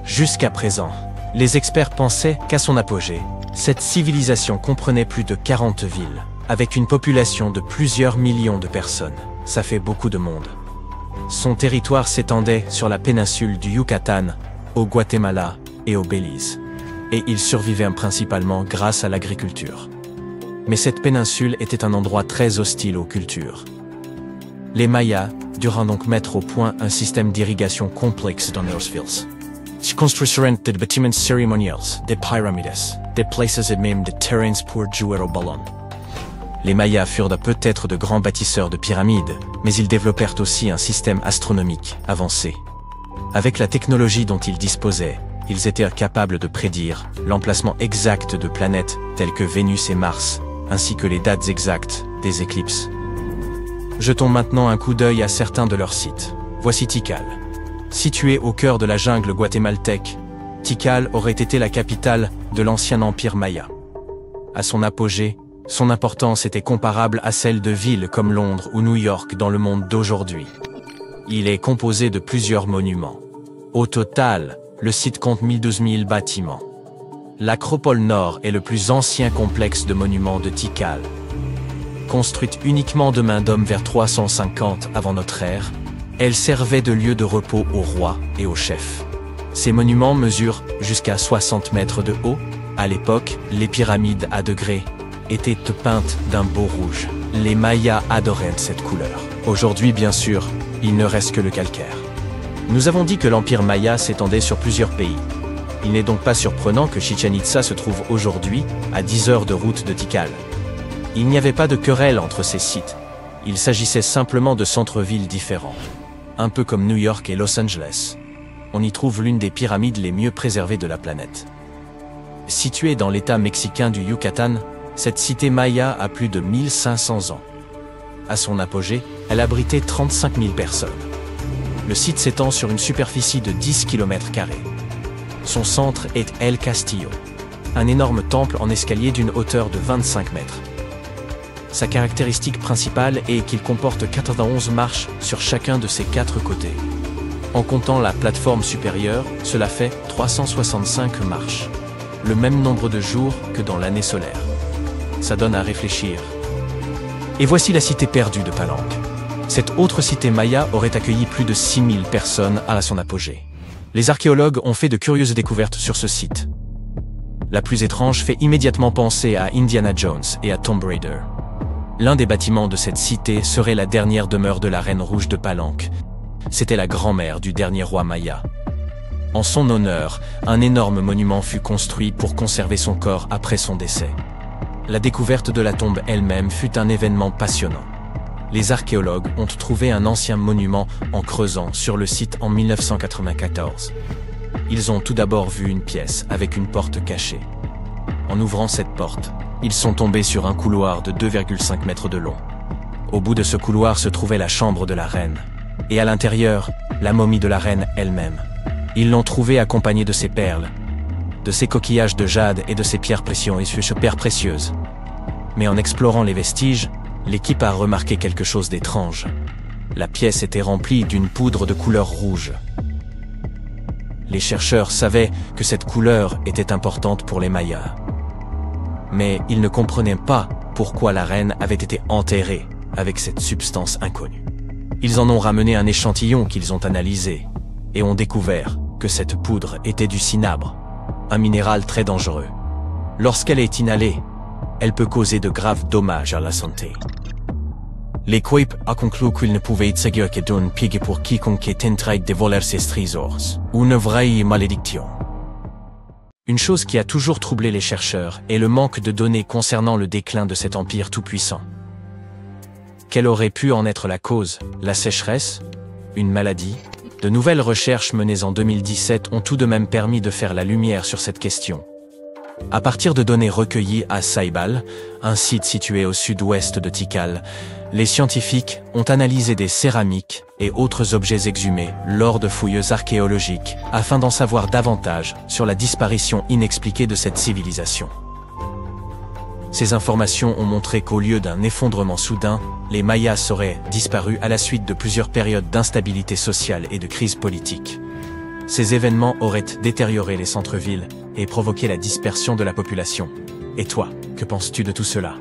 Jusqu'à présent, les experts pensaient qu'à son apogée, cette civilisation comprenait plus de 40 villes, avec une population de plusieurs millions de personnes. Ça fait beaucoup de monde. Son territoire s'étendait sur la péninsule du Yucatan, au Guatemala et au Belize. Et il survivait principalement grâce à l'agriculture. Mais cette péninsule était un endroit très hostile aux cultures. Les Mayas durent donc mettre au point un système d'irrigation complexe dans leurs villes. Ils construisirent des bâtiments cérémoniels, des pyramides, des places et même des terrains pour jouer au ballon. Les Mayas furent peut-être de grands bâtisseurs de pyramides, mais ils développèrent aussi un système astronomique avancé. Avec la technologie dont ils disposaient, ils étaient capables de prédire l'emplacement exact de planètes telles que Vénus et Mars, ainsi que les dates exactes des éclipses. Jetons maintenant un coup d'œil à certains de leurs sites. Voici Tikal. Situé au cœur de la jungle guatémaltèque, Tikal aurait été la capitale de l'ancien empire maya. À son apogée, son importance était comparable à celle de villes comme Londres ou New York dans le monde d'aujourd'hui. Il est composé de plusieurs monuments. Au total, le site compte 12 000 bâtiments. L'Acropole Nord est le plus ancien complexe de monuments de Tikal. Construite uniquement de main d'homme vers 350 avant notre ère, elle servait de lieu de repos aux rois et aux chefs. Ces monuments mesurent jusqu'à 60 mètres de haut. À l'époque, les pyramides à degrés étaient peintes d'un beau rouge. Les Mayas adoraient cette couleur. Aujourd'hui, bien sûr, il ne reste que le calcaire. Nous avons dit que l'empire maya s'étendait sur plusieurs pays. Il n'est donc pas surprenant que Chichén Itzá se trouve aujourd'hui à 10 heures de route de Tikal. Il n'y avait pas de querelle entre ces sites. Il s'agissait simplement de centres-villes différents. Un peu comme New York et Los Angeles. On y trouve l'une des pyramides les mieux préservées de la planète. Située dans l'état mexicain du Yucatan, cette cité maya a plus de 1500 ans. À son apogée, elle abritait 35 000 personnes. Le site s'étend sur une superficie de 10 km². Son centre est El Castillo, un énorme temple en escalier d'une hauteur de 25 mètres. Sa caractéristique principale est qu'il comporte 91 marches sur chacun de ses 4 côtés. En comptant la plateforme supérieure, cela fait 365 marches, le même nombre de jours que dans l'année solaire. Ça donne à réfléchir. Et voici la cité perdue de Palenque. Cette autre cité maya aurait accueilli plus de 6000 personnes à son apogée. Les archéologues ont fait de curieuses découvertes sur ce site. La plus étrange fait immédiatement penser à Indiana Jones et à Tomb Raider. L'un des bâtiments de cette cité serait la dernière demeure de la Reine Rouge de Palenque. C'était la grand-mère du dernier roi maya. En son honneur, un énorme monument fut construit pour conserver son corps après son décès. La découverte de la tombe elle-même fut un événement passionnant. Les archéologues ont trouvé un ancien monument en creusant sur le site en 1994. Ils ont tout d'abord vu une pièce avec une porte cachée. En ouvrant cette porte, ils sont tombés sur un couloir de 2,5 mètres de long. Au bout de ce couloir se trouvait la chambre de la reine. Et à l'intérieur, la momie de la reine elle-même. Ils l'ont trouvée accompagnée de ses perles, de ses coquillages de jade et de ses pierres précieuses. Mais en explorant les vestiges, l'équipe a remarqué quelque chose d'étrange. La pièce était remplie d'une poudre de couleur rouge. Les chercheurs savaient que cette couleur était importante pour les Mayas. Mais ils ne comprenaient pas pourquoi la reine avait été enterrée avec cette substance inconnue. Ils en ont ramené un échantillon qu'ils ont analysé et ont découvert que cette poudre était du cinabre, un minéral très dangereux. Lorsqu'elle est inhalée, elle peut causer de graves dommages à la santé. L'équipe a conclu qu'il ne pouvait s'agir que d'une piège pour quiconque tenterait de voler ces trésors, une vraie malédiction. Une chose qui a toujours troublé les chercheurs est le manque de données concernant le déclin de cet empire tout-puissant. Quelle aurait pu en être la cause? La sécheresse? Une maladie? De nouvelles recherches menées en 2017 ont tout de même permis de faire la lumière sur cette question. À partir de données recueillies à Saibal, un site situé au sud-ouest de Tikal, les scientifiques ont analysé des céramiques et autres objets exhumés lors de fouilles archéologiques afin d'en savoir davantage sur la disparition inexpliquée de cette civilisation. Ces informations ont montré qu'au lieu d'un effondrement soudain, les Mayas seraient disparus à la suite de plusieurs périodes d'instabilité sociale et de crise politique. Ces événements auraient détérioré les centres-villes et provoqué la dispersion de la population. Et toi, que penses-tu de tout cela ?